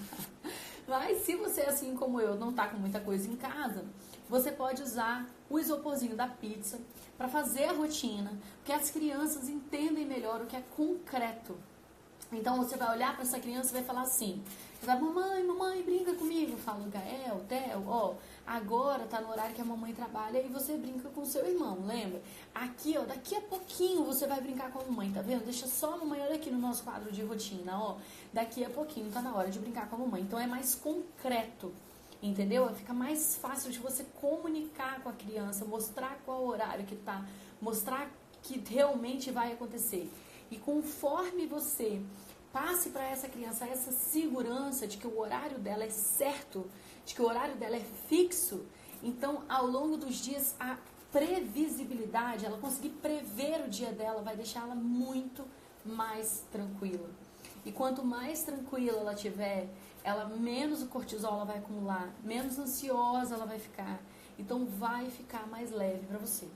Mas se você, assim como eu, não tá com muita coisa em casa, você pode usar o isoporzinho da pizza para fazer a rotina, porque as crianças entendem melhor o que é concreto. Então você vai olhar para essa criança e vai falar assim, mamãe, brinca comigo. Eu falo, Gael, Theo, ó, agora tá no horário que a mamãe trabalha e você brinca com o seu irmão, lembra? Aqui, ó, daqui a pouquinho você vai brincar com a mamãe, tá vendo? Deixa só a mamãe, olha aqui no nosso quadro de rotina, ó, daqui a pouquinho tá na hora de brincar com a mamãe. Então é mais concreto, entendeu? Fica mais fácil de você comunicar com a criança, mostrar qual horário que tá, mostrar que realmente vai acontecer. E conforme você passe para essa criança essa segurança de que o horário dela é certo, de que o horário dela é fixo, então ao longo dos dias a previsibilidade, ela conseguir prever o dia dela, vai deixar ela muito mais tranquila. E quanto mais tranquila ela tiver, ela menos o cortisol ela vai acumular, menos ansiosa ela vai ficar. Então vai ficar mais leve para você.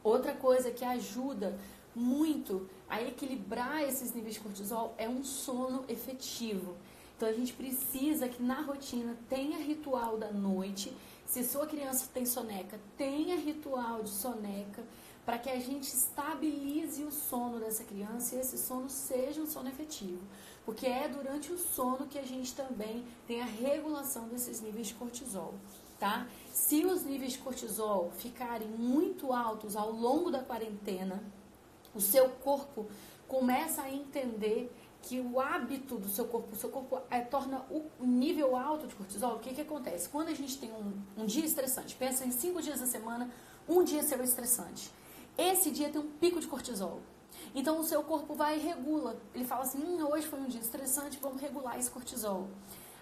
Outra coisa que ajuda muito a equilibrar esses níveis de cortisol é um sono efetivo. Então a gente precisa que na rotina tenha ritual da noite. Se sua criança tem soneca, tenha ritual de soneca para que a gente estabilize o sono dessa criança e esse sono seja um sono efetivo. Porque é durante o sono que a gente também tem a regulação desses níveis de cortisol. Tá? Se os níveis de cortisol ficarem muito altos ao longo da quarentena, o seu corpo começa a entender que o hábito do seu corpo torna o nível alto de cortisol. O que acontece? Quando a gente tem um dia estressante, pensa em 5 dias da semana, um dia seu estressante. Esse dia tem um pico de cortisol. Então o seu corpo vai e regula. Ele fala assim, hoje foi um dia estressante, vamos regular esse cortisol.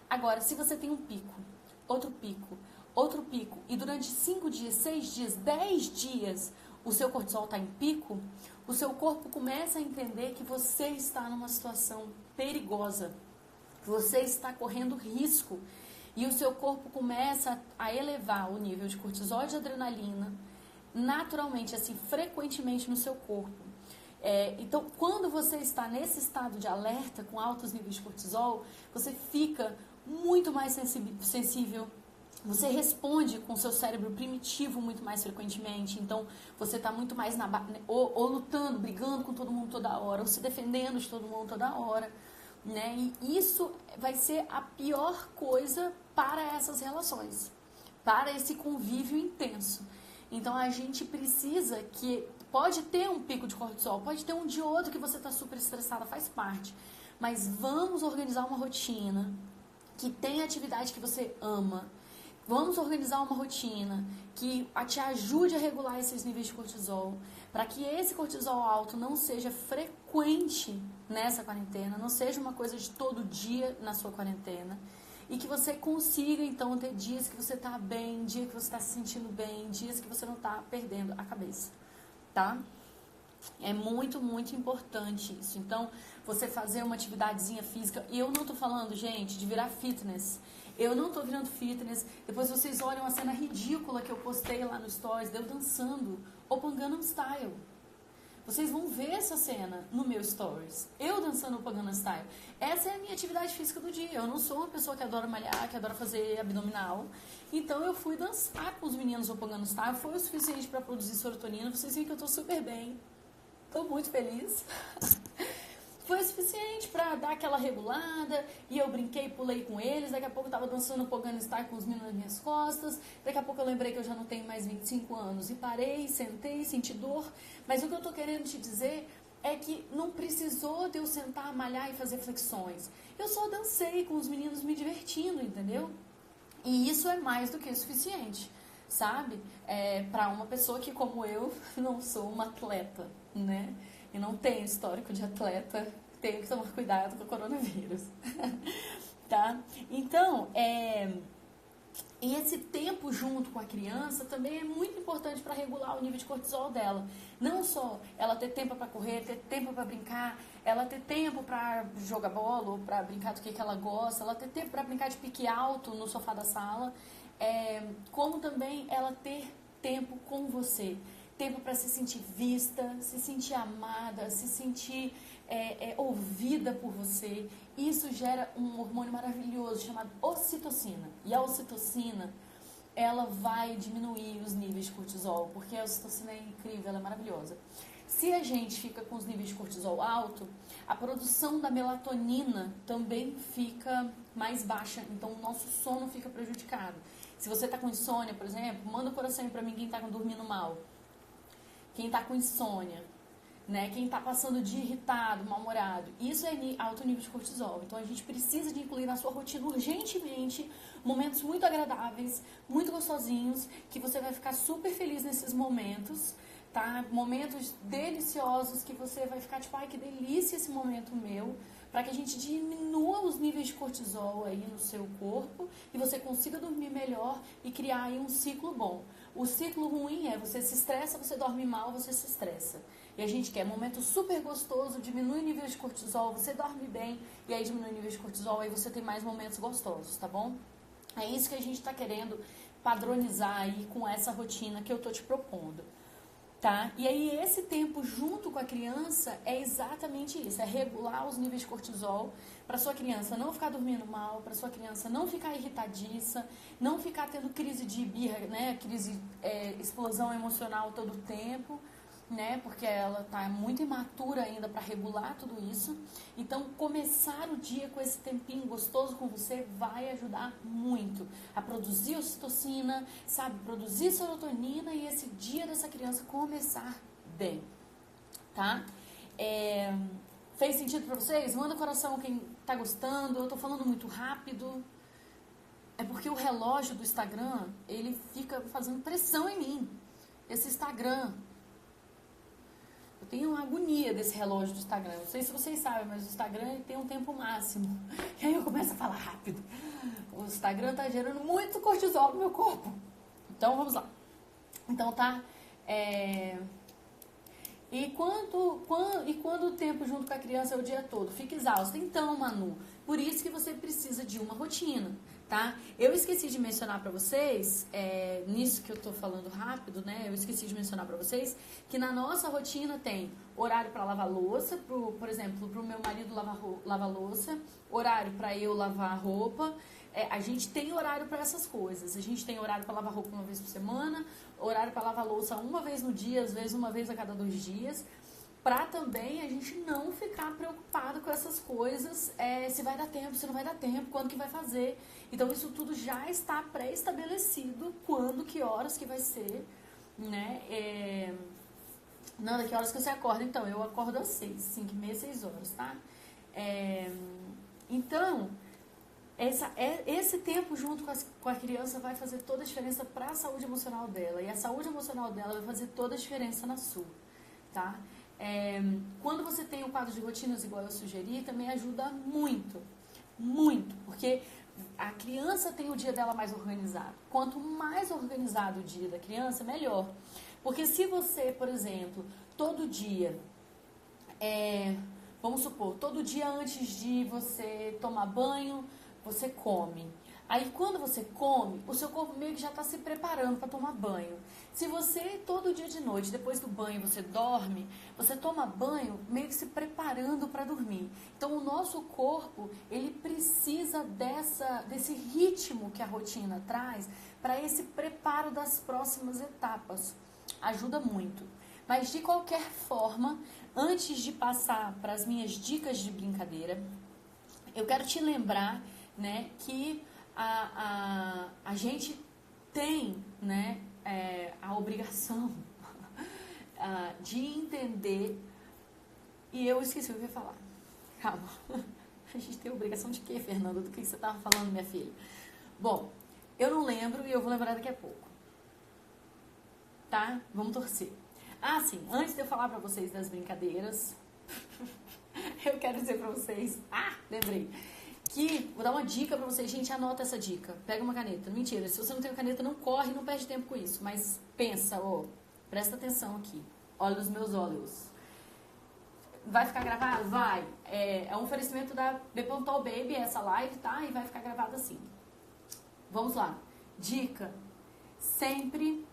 Agora, se você tem um pico, outro pico, e durante 5 dias, 6 dias, 10 dias, o seu cortisol está em pico, o seu corpo começa a entender que você está numa situação perigosa, que você está correndo risco, e o seu corpo começa a elevar o nível de cortisol e de adrenalina, naturalmente, assim, frequentemente no seu corpo. Então, quando você está nesse estado de alerta, com altos níveis de cortisol, você fica muito mais sensível. Você responde com o seu cérebro primitivo muito mais frequentemente, então você está muito mais ou lutando, brigando com todo mundo toda hora, ou se defendendo de todo mundo toda hora, né? E isso vai ser a pior coisa para essas relações, para esse convívio intenso. Então a gente precisa que, pode ter um pico de cortisol, pode ter um dia ou outro que você está super estressada, faz parte, mas vamos organizar uma rotina que tenha atividade que você ama. Vamos organizar uma rotina que te ajude a regular esses níveis de cortisol, para que esse cortisol alto não seja frequente nessa quarentena, não seja uma coisa de todo dia na sua quarentena, e que você consiga, então, ter dias que você está bem, dia que você está se sentindo bem, dias que você não está perdendo a cabeça, tá? É muito, muito importante isso. Então, você fazer uma atividadezinha física, e eu não tô falando, gente, de virar fitness. Eu não tô virando fitness. Depois vocês olham a cena ridícula que eu postei lá no Stories, de eu dançando Open Gangnam Style. Vocês vão ver essa cena no meu Stories. Eu dançando Open Gangnam Style. Essa é a minha atividade física do dia. Eu não sou uma pessoa que adora malhar, que adora fazer abdominal. Então eu fui dançar com os meninos Open Gangnam Style. Foi o suficiente para produzir serotonina. Vocês veem que eu tô super bem. Tô muito feliz. Foi o suficiente pra dar aquela regulada, e eu brinquei, pulei com eles, daqui a pouco eu tava dançando Pogano Style com os meninos nas minhas costas, daqui a pouco eu lembrei que eu já não tenho mais 25 anos, e parei, sentei, senti dor, mas o que eu tô querendo te dizer é que não precisou de eu sentar, malhar e fazer flexões. Eu só dancei com os meninos me divertindo, entendeu? E isso é mais do que o suficiente, sabe? Pra uma pessoa que, como eu, não sou uma atleta, né? E não tenho histórico de atleta, tenho que tomar cuidado com o coronavírus, tá? Então, e esse tempo junto com a criança também é muito importante para regular o nível de cortisol dela. Não só ela ter tempo para correr, ter tempo para brincar, ela ter tempo para jogar bola ou para brincar do que ela gosta, ela ter tempo para brincar de pique alto no sofá da sala, como também ela ter tempo com você. tempo para se sentir vista, se sentir amada, se sentir ouvida por você. Isso gera um hormônio maravilhoso chamado ocitocina. E a ocitocina, ela vai diminuir os níveis de cortisol, porque a ocitocina é incrível, ela é maravilhosa. Se a gente fica com os níveis de cortisol alto, a produção da melatonina também fica mais baixa, então o nosso sono fica prejudicado. Se você está com insônia, por exemplo, manda um coração para mim quem está dormindo mal. Quem está com insônia, né? Quem está passando de irritado, mal-humorado. Isso é alto nível de cortisol. Então a gente precisa de incluir na sua rotina urgentemente momentos muito agradáveis, muito gostosinhos, que você vai ficar super feliz nesses momentos, tá? Momentos deliciosos que você vai ficar tipo, ai que delícia esse momento meu, para que a gente diminua os níveis de cortisol aí no seu corpo e você consiga dormir melhor e criar aí um ciclo bom. O ciclo ruim é você se estressa, você dorme mal, você se estressa. E a gente quer momento super gostoso, diminui o nível de cortisol, você dorme bem e aí diminui o nível de cortisol, aí você tem mais momentos gostosos, tá bom? É isso que a gente tá querendo padronizar aí com essa rotina que eu tô te propondo. Tá? E aí esse tempo junto com a criança é exatamente isso, é regular os níveis de cortisol para sua criança não ficar dormindo mal, para sua criança não ficar irritadiça, não ficar tendo crise de birra, né, explosão emocional todo o tempo, né, porque ela está muito imatura ainda para regular tudo isso. Então começar o dia com esse tempinho gostoso com você vai ajudar muito a produzir ocitocina, sabe, produzir serotonina e esse dia dessa criança começar bem, tá? Fez sentido para vocês? Manda coração quem tá gostando. Eu tô falando muito rápido. É porque o relógio do Instagram, ele fica fazendo pressão em mim. Esse Instagram. Eu tenho uma agonia desse relógio do Instagram. Não sei se vocês sabem, mas o Instagram ele tem um tempo máximo. E aí eu começo a falar rápido. O Instagram tá gerando muito cortisol no meu corpo. Então, vamos lá. Então, tá... E quando o tempo junto com a criança é o dia todo? Fica exausto. Então, Manu, por isso que você precisa de uma rotina, tá? Eu esqueci de mencionar pra vocês, nisso que eu tô falando rápido, né? Eu esqueci de mencionar pra vocês que na nossa rotina tem horário pra lavar louça, por exemplo, pro meu marido lavar louça, horário pra eu lavar roupa. A gente tem horário para essas coisas. A gente tem horário para lavar roupa uma vez por semana, horário para lavar louça uma vez no dia, às vezes uma vez a cada 2 dias, para também a gente não ficar preocupado com essas coisas, se vai dar tempo, se não vai dar tempo, quando que vai fazer. Então isso tudo já está pré-estabelecido, quando, que horas que vai ser, né? Nanda, que horas que você acorda? Então, eu acordo às 6, 5h30, 6 horas, tá? Então... Esse tempo junto com a criança vai fazer toda a diferença para a saúde emocional dela. E a saúde emocional dela vai fazer toda a diferença na sua, tá? Quando você tem um quadro de rotinas igual eu sugeri, também ajuda muito, muito. Porque a criança tem o dia dela mais organizado. Quanto mais organizado o dia da criança, melhor. Porque se você, por exemplo, todo dia... vamos supor, todo dia antes de você tomar banho... Você come. Aí quando você come, o seu corpo meio que já está se preparando para tomar banho. Se você todo dia de noite, depois do banho, você dorme, você toma banho meio que se preparando para dormir. Então o nosso corpo, ele precisa desse ritmo que a rotina traz para esse preparo das próximas etapas. Ajuda muito. Mas de qualquer forma, antes de passar para as minhas dicas de brincadeira, eu quero te lembrar, né, que a gente tem, né, a obrigação de entender, e eu esqueci o que eu ia falar. Calma. A gente tem a obrigação de quê, Fernanda? Do que você estava falando, minha filha? Bom, eu não lembro e eu vou lembrar daqui a pouco. Tá? Vamos torcer. Ah, sim. Antes de eu falar pra vocês das brincadeiras, eu quero dizer pra vocês... lembrei. Vou dar uma dica pra vocês, gente, anota essa dica. Pega uma caneta. Mentira, se você não tem uma caneta, não corre, não perde tempo com isso. Mas pensa, presta atenção aqui. Olha os meus olhos. Vai ficar gravado? Vai. É um oferecimento da Bepantol Baby, essa live, tá? E vai ficar gravado assim. Vamos lá. Dica. Sempre,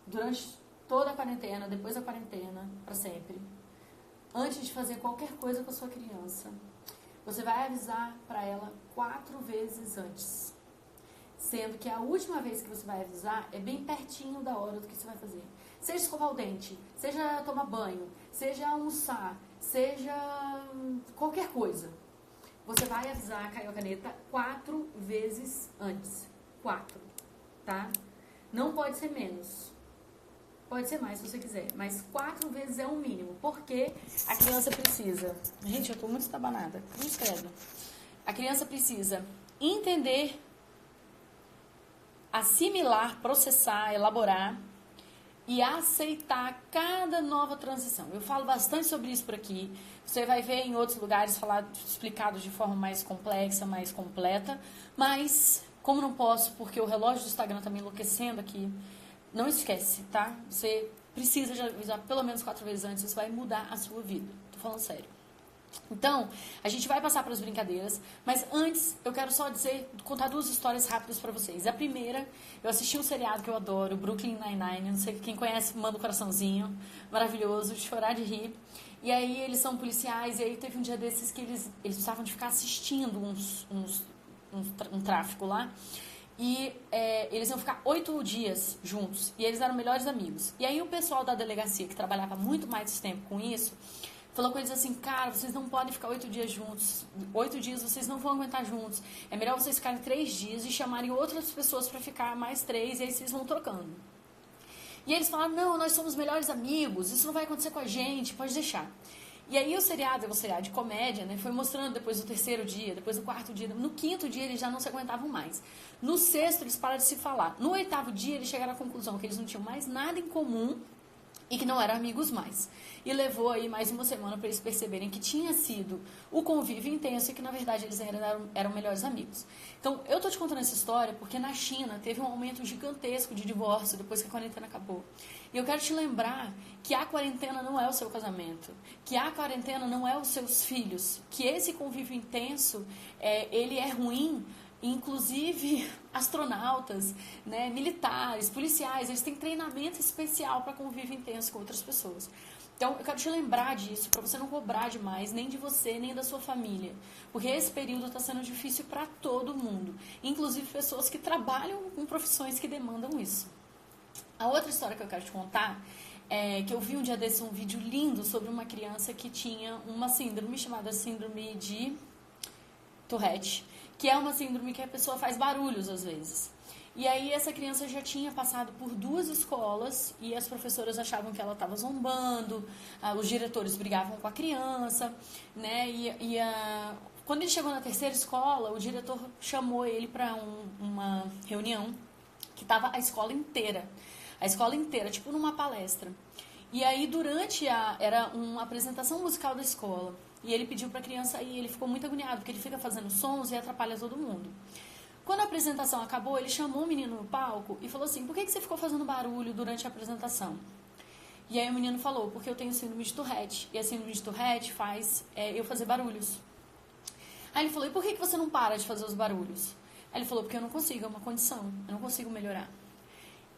durante toda a quarentena, depois da quarentena, para sempre, antes de fazer qualquer coisa com a sua criança, você vai avisar para ela 4 vezes antes. Sendo que a última vez que você vai avisar é bem pertinho da hora do que você vai fazer. Seja escovar o dente, seja tomar banho, seja almoçar, seja qualquer coisa. Você vai avisar, caiu a caneta, 4 vezes antes. 4, tá? Não pode ser menos. Pode ser mais se você quiser, mas 4 vezes é o mínimo. Porque a criança precisa... Gente, eu tô muito estabanada. Cruz credo. A criança precisa entender, assimilar, processar, elaborar e aceitar cada nova transição. Eu falo bastante sobre isso por aqui. Você vai ver em outros lugares explicado de forma mais complexa, mais completa. Mas, como não posso, porque o relógio do Instagram tá me enlouquecendo aqui, não esquece, tá? Você precisa de avisar pelo menos 4 vezes antes, isso vai mudar a sua vida. Tô falando sério. Então, a gente vai passar para as brincadeiras, mas antes eu quero só contar 2 histórias rápidas para vocês. A primeira, eu assisti um seriado que eu adoro, Brooklyn Nine-Nine, não sei quem conhece, manda um coraçãozinho, maravilhoso, de chorar de rir. E aí eles são policiais, e aí teve um dia desses que eles precisavam de ficar assistindo um tráfico lá. E eles iam ficar 8 dias juntos, e eles eram melhores amigos. E aí o pessoal da delegacia, que trabalhava muito mais tempo com isso, falou com eles assim, cara, vocês não podem ficar 8 dias juntos, 8 dias vocês não vão aguentar juntos, é melhor vocês ficarem 3 dias e chamarem outras pessoas para ficar mais 3, e aí vocês vão trocando. E eles falaram, não, nós somos melhores amigos, isso não vai acontecer com a gente, pode deixar. E aí o seriado, é um seriado de comédia, né, foi mostrando depois do 3º dia, depois do 4º dia, no 5º dia eles já não se aguentavam mais. No 6º eles pararam de se falar. No 8º dia eles chegaram à conclusão que eles não tinham mais nada em comum e que não eram amigos mais. E levou aí mais uma semana para eles perceberem que tinha sido o convívio intenso e que na verdade eles eram melhores amigos. Então eu tô te contando essa história porque na China teve um aumento gigantesco de divórcio depois que a quarentena acabou. E eu quero te lembrar que a quarentena não é o seu casamento, que a quarentena não é os seus filhos, que esse convívio intenso, ele é ruim. Inclusive astronautas, né, militares, policiais, eles têm treinamento especial para convívio intenso com outras pessoas. Então, eu quero te lembrar disso, para você não cobrar demais, nem de você, nem da sua família. Porque esse período está sendo difícil para todo mundo. Inclusive pessoas que trabalham com profissões que demandam isso. A outra história que eu quero te contar é que eu vi um dia desse um vídeo lindo sobre uma criança que tinha uma síndrome chamada síndrome de Tourette, que é uma síndrome que a pessoa faz barulhos às vezes. E aí essa criança já tinha passado por 2 escolas e as professoras achavam que ela estava zombando, os diretores brigavam com a criança, né? Quando ele chegou na 3ª escola, o diretor chamou ele para uma reunião que estava a escola inteira, tipo numa palestra. E aí era uma apresentação musical da escola. E ele pediu para a criança ir, ele ficou muito agoniado, porque ele fica fazendo sons e atrapalha todo mundo. Quando a apresentação acabou, ele chamou o menino no palco e falou assim, por que você ficou fazendo barulho durante a apresentação? E aí o menino falou, porque eu tenho síndrome de Tourette, e a síndrome de Tourette faz eu fazer barulhos. Aí ele falou, e por que você não para de fazer os barulhos? Aí ele falou, porque eu não consigo, é uma condição, eu não consigo melhorar.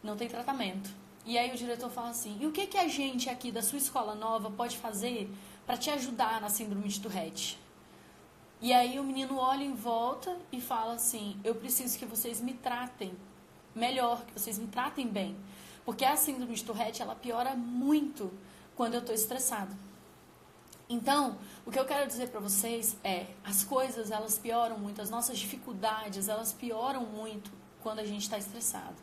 Não tem tratamento. E aí o diretor fala assim, e o que a gente aqui da sua escola nova pode fazer para te ajudar na síndrome de Tourette? E aí o menino olha em volta e fala assim, eu preciso que vocês me tratem melhor, que vocês me tratem bem. Porque a síndrome de Tourette, ela piora muito quando eu estou estressado. Então, o que eu quero dizer para vocês as coisas, elas pioram muito, as nossas dificuldades, elas pioram muito quando a gente está estressado.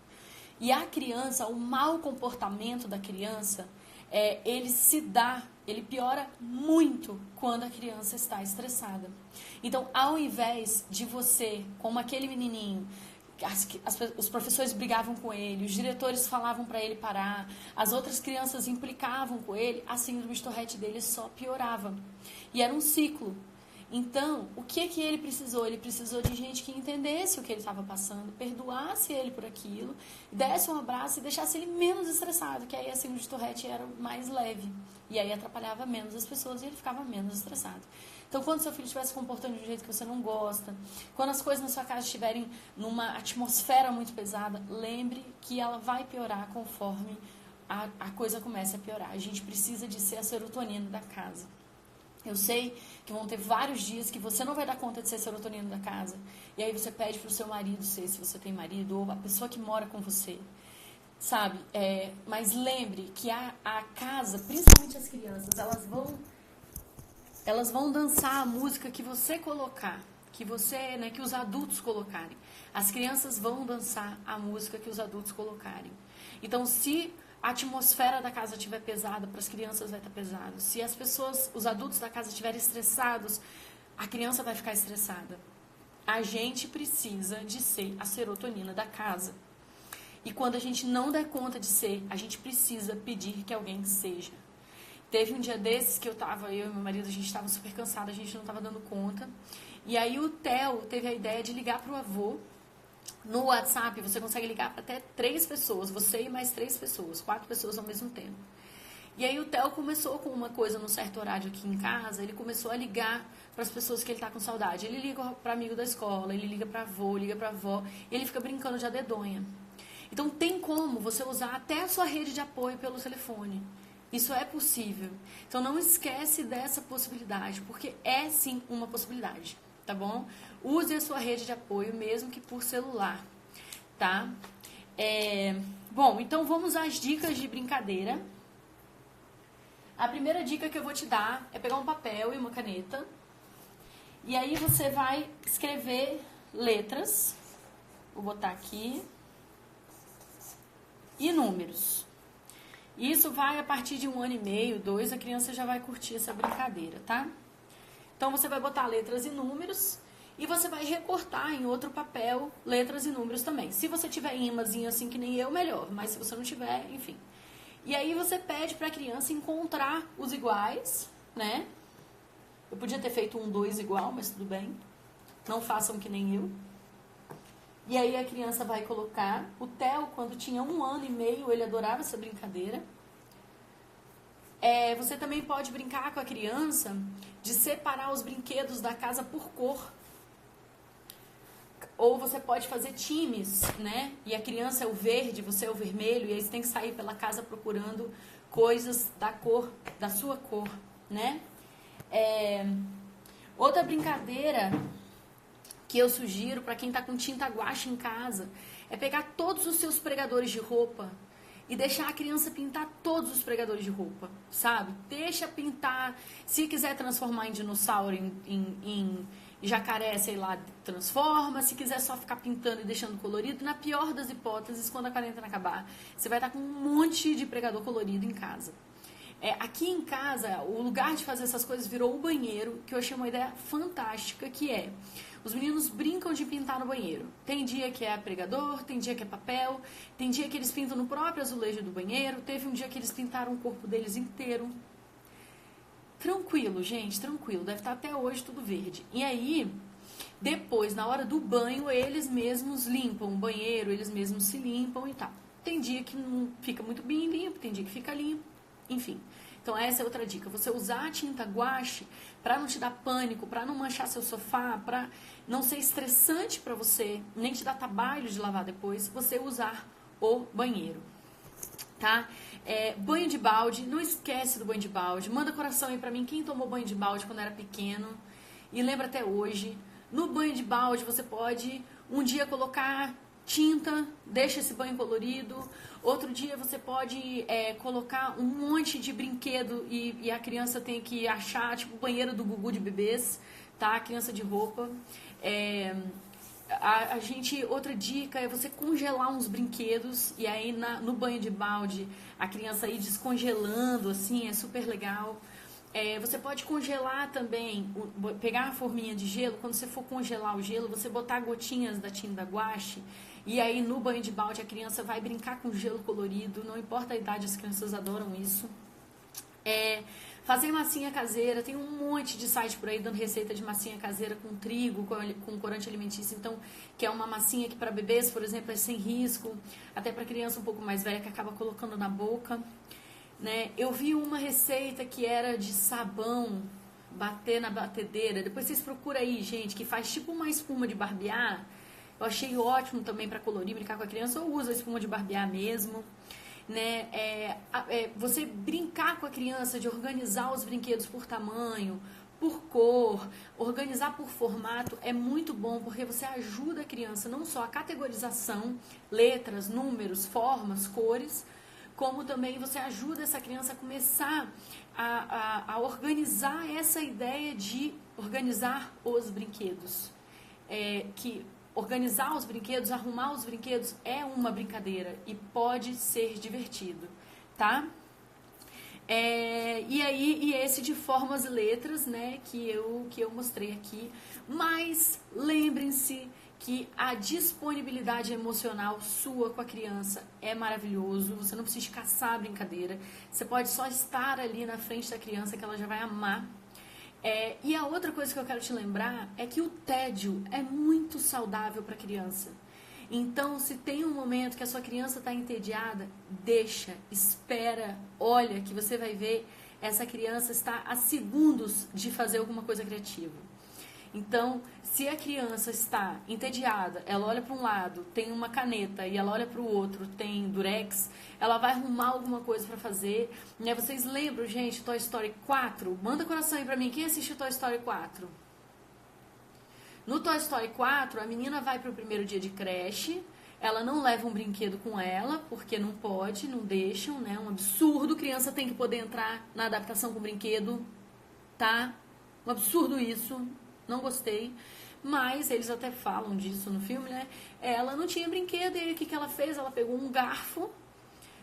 E a criança, o mau comportamento da criança, ele piora muito quando a criança está estressada. Então, ao invés de você, como aquele menininho, os professores brigavam com ele, os diretores falavam para ele parar, as outras crianças implicavam com ele, a síndrome de Tourette dele só piorava. E era um ciclo. Então, o que ele precisou? Ele precisou de gente que entendesse o que ele estava passando, perdoasse ele por aquilo, desse um abraço e deixasse ele menos estressado, que aí a síndrome de Tourette era mais leve. E aí atrapalhava menos as pessoas e ele ficava menos estressado. Então, quando seu filho estiver se comportando de um jeito que você não gosta, quando as coisas na sua casa estiverem numa atmosfera muito pesada, lembre que ela vai piorar conforme a coisa começa a piorar. A gente precisa de ser a serotonina da casa. Eu sei que vão ter vários dias que você não vai dar conta de ser serotonina da casa. E aí você pede pro seu marido ser, se você tem marido, ou a pessoa que mora com você. Sabe? Mas lembre que a casa, principalmente as crianças, elas vão dançar a música que você colocar. Que os adultos colocarem. As crianças vão dançar a música que os adultos colocarem. Então, se a atmosfera da casa estiver pesada, para as crianças vai estar pesado. Se os adultos da casa estiverem estressados, a criança vai ficar estressada. A gente precisa de ser a serotonina da casa. E quando a gente não der conta de ser, a gente precisa pedir que alguém seja. Teve um dia desses que eu e meu marido, a gente estava super cansado, a gente não estava dando conta. E aí o Theo teve a ideia de ligar para o avô. No WhatsApp, você consegue ligar para até 3 pessoas, você e mais 3 pessoas, 4 pessoas ao mesmo tempo. E aí o Theo começou com uma coisa num certo horário aqui em casa, ele começou a ligar para as pessoas que ele tá com saudade. Ele liga para amigo da escola, ele liga para avô, liga para avó, e ele fica brincando de adedonha. Então tem como você usar até a sua rede de apoio pelo telefone. Isso é possível. Então não esquece dessa possibilidade, porque é sim uma possibilidade, tá bom? Use a sua rede de apoio, mesmo que por celular, tá? Bom, então vamos às dicas de brincadeira. A primeira dica que eu vou te dar é pegar um papel e uma caneta. E aí você vai escrever letras. Vou botar aqui. E números. Isso vai a partir de 1 ano e meio, 2, a criança já vai curtir essa brincadeira, tá? Então você vai botar letras e números e você vai recortar em outro papel letras e números também. Se você tiver imãzinho assim que nem eu, melhor, mas se você não tiver, enfim. E aí você pede para a criança encontrar os iguais, né? Eu podia ter feito 1, 2 igual, mas tudo bem. Não façam que nem eu. E aí a criança vai colocar. O Theo, quando tinha 1 ano e meio, ele adorava essa brincadeira. Você também pode brincar com a criança de separar os brinquedos da casa por cor. Ou você pode fazer times, né? E a criança é o verde, você é o vermelho, e aí você tem que sair pela casa procurando coisas da cor, da sua cor, né? Outra brincadeira que eu sugiro para quem tá com tinta guache em casa é pegar todos os seus pregadores de roupa e deixar a criança pintar todos os pregadores de roupa, sabe? Deixa pintar. Se quiser transformar em dinossauro, em jacaré, sei lá, transforma. Se quiser só ficar pintando e deixando colorido, na pior das hipóteses, quando a quarentena acabar, você vai estar com um monte de pregador colorido em casa. Aqui em casa, o lugar de fazer essas coisas virou o banheiro, que eu achei uma ideia fantástica, que os meninos brincam de pintar no banheiro. Tem dia que é pregador, tem dia que é papel, tem dia que eles pintam no próprio azulejo do banheiro, teve um dia que eles pintaram o corpo deles inteiro. Tranquilo, gente, tranquilo. Deve estar até hoje tudo verde. E aí, depois, na hora do banho, eles mesmos limpam o banheiro, eles mesmos se limpam e tal. Tem dia que não fica muito bem limpo, tem dia que fica limpo. Enfim, então essa é outra dica. Você usar a tinta guache para não te dar pânico, para não manchar seu sofá, para não ser estressante para você, nem te dar trabalho de lavar depois, você usar o banheiro, tá? Banho de balde, não esquece do banho de balde. Manda coração aí para mim quem tomou banho de balde quando era pequeno e lembra até hoje. No banho de balde você pode um dia colocar tinta, deixa esse banho colorido. Outro dia você pode colocar um monte de brinquedo e a criança tem que achar, tipo o banheiro do Gugu de bebês, tá? A criança de roupa. Outra dica é você congelar uns brinquedos e aí no banho de balde a criança ir descongelando, assim, é super legal. Você pode congelar também, pegar a forminha de gelo, quando você for congelar o gelo, você botar gotinhas da tinta guache e aí no banho de balde a criança vai brincar com gelo colorido, não importa a idade, as crianças adoram isso. Fazer massinha caseira, tem um monte de site por aí dando receita de massinha caseira com trigo, com corante alimentício, então, que é uma massinha que para bebês, por exemplo, é sem risco, até para criança um pouco mais velha que acaba colocando na boca, né? Eu vi uma receita que era de sabão, bater na batedeira, depois vocês procuram aí, gente, que faz tipo uma espuma de barbear, eu achei ótimo também para colorir, brincar com a criança, ou usa a espuma de barbear mesmo. né? Você brincar com a criança, de organizar os brinquedos por tamanho, por cor, organizar por formato é muito bom, porque você ajuda a criança não só a categorização, letras, números, formas, cores, como também você ajuda essa criança a começar a organizar essa ideia de organizar os brinquedos. Que organizar os brinquedos, arrumar os brinquedos é uma brincadeira e pode ser divertido, tá? E esse de formas e letras, né, que eu mostrei aqui. Mas lembrem-se que a disponibilidade emocional sua com a criança é maravilhoso. Você não precisa caçar a brincadeira. Você pode só estar ali na frente da criança que ela já vai amar. E a outra coisa que eu quero te lembrar é que o tédio é muito saudável para a criança. Então, se tem um momento que a sua criança está entediada, deixa, espera, olha, que você vai ver essa criança está a segundos de fazer alguma coisa criativa. Então, se a criança está entediada, ela olha para um lado, tem uma caneta, e ela olha para o outro, tem durex, ela vai arrumar alguma coisa para fazer. Né? Vocês lembram, gente, Toy Story 4? Manda coração aí para mim, quem assistiu Toy Story 4? No Toy Story 4, a menina vai para o primeiro dia de creche, ela não leva um brinquedo com ela, porque não pode, não deixam, né? Um absurdo, criança tem que poder entrar na adaptação com brinquedo, tá? Um absurdo isso, não gostei. Mas eles até falam disso no filme, né? Ela não tinha brinquedo, e aí o que ela fez? Ela pegou um garfo,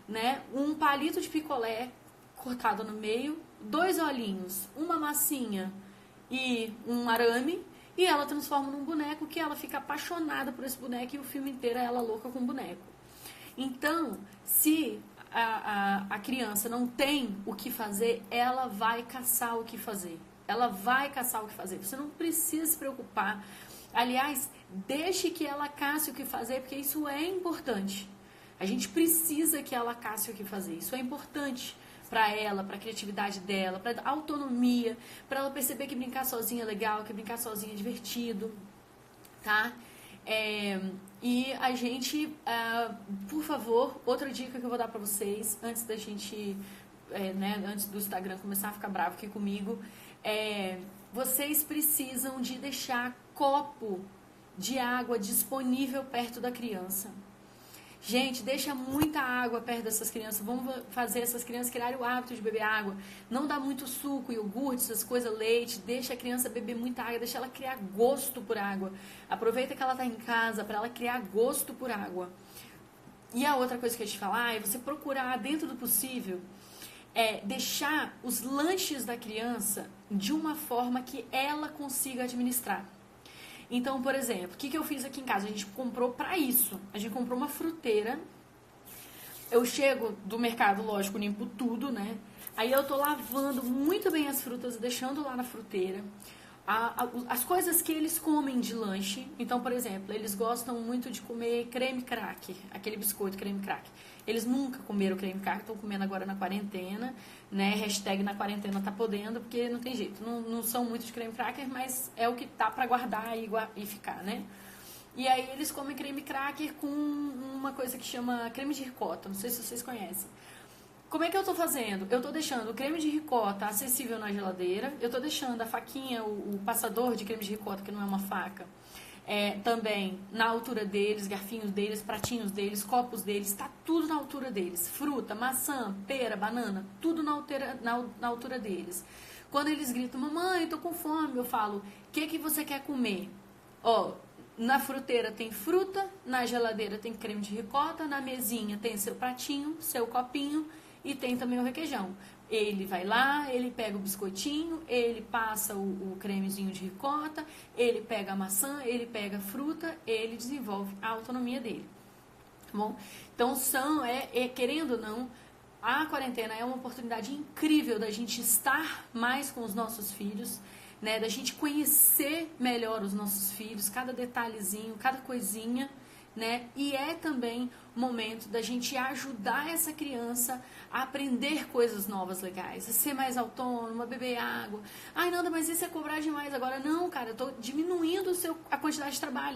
né? Um palito de picolé cortado no meio, 2 olhinhos, uma massinha e um arame, e ela transforma num boneco que ela fica apaixonada por esse boneco e o filme inteiro é ela louca com o boneco. Então, se a criança não tem o que fazer, ela vai caçar o que fazer. Ela vai caçar o que fazer. Você não precisa se preocupar. Aliás, deixe que ela caça o que fazer, porque isso é importante. A gente precisa que ela caça o que fazer. Isso é importante para ela, para a criatividade dela, para a autonomia, para ela perceber que brincar sozinha é legal, que brincar sozinha é divertido, tá? E a gente, por favor, outra dica que eu vou dar para vocês, antes da gente, antes do Instagram começar a ficar bravo aqui comigo, vocês precisam de deixar copo de água disponível perto da criança. Gente, deixa muita água perto dessas crianças. Vamos fazer essas crianças criarem o hábito de beber água. Não dá muito suco, iogurte, essas coisas, leite. Deixa a criança beber muita água, deixa ela criar gosto por água. Aproveita que ela está em casa para ela criar gosto por água. E a outra coisa que eu ia te falar é você procurar, dentro do possível, deixar os lanches da criança de uma forma que ela consiga administrar. Então, por exemplo, o que eu fiz aqui em casa? A gente comprou pra isso. A gente comprou uma fruteira. Eu chego do mercado, lógico, limpo tudo, né? Aí eu tô lavando muito bem as frutas, deixando lá na fruteira. As coisas que eles comem de lanche. Então, por exemplo, eles gostam muito de comer creme cracker, aquele biscoito creme cracker. Eles nunca comeram creme cracker, estão comendo agora na quarentena, né? Hashtag na quarentena tá podendo, porque não tem jeito. Não são muito de creme cracker, mas é o que tá pra guardar e ficar, né? E aí eles comem creme cracker com uma coisa que chama creme de ricota, não sei se vocês conhecem. Como é que eu tô fazendo? Eu tô deixando o creme de ricota acessível na geladeira, eu tô deixando a faquinha, o passador de creme de ricota, que não é uma faca, também na altura deles, garfinhos deles, pratinhos deles, copos deles, tá tudo na altura deles. Fruta, maçã, pera, banana, tudo na altura deles. Quando eles gritam, mamãe, tô com fome, eu falo, o que você quer comer? Na fruteira tem fruta, na geladeira tem creme de ricota, na mesinha tem seu pratinho, seu copinho e tem também o requeijão. Ele vai lá, ele pega o biscoitinho, ele passa o cremezinho de ricota, ele pega a maçã, ele pega a fruta, ele desenvolve a autonomia dele. Tá bom? Então, querendo ou não, a quarentena é uma oportunidade incrível da gente estar mais com os nossos filhos, né? Da gente conhecer melhor os nossos filhos, cada detalhezinho, cada coisinha, né? E é também momento da gente ajudar essa criança a aprender coisas novas legais, a ser mais autônoma, a beber água. Ai, Nanda, mas isso é cobrar demais agora. Não, cara, eu tô diminuindo a quantidade de trabalho.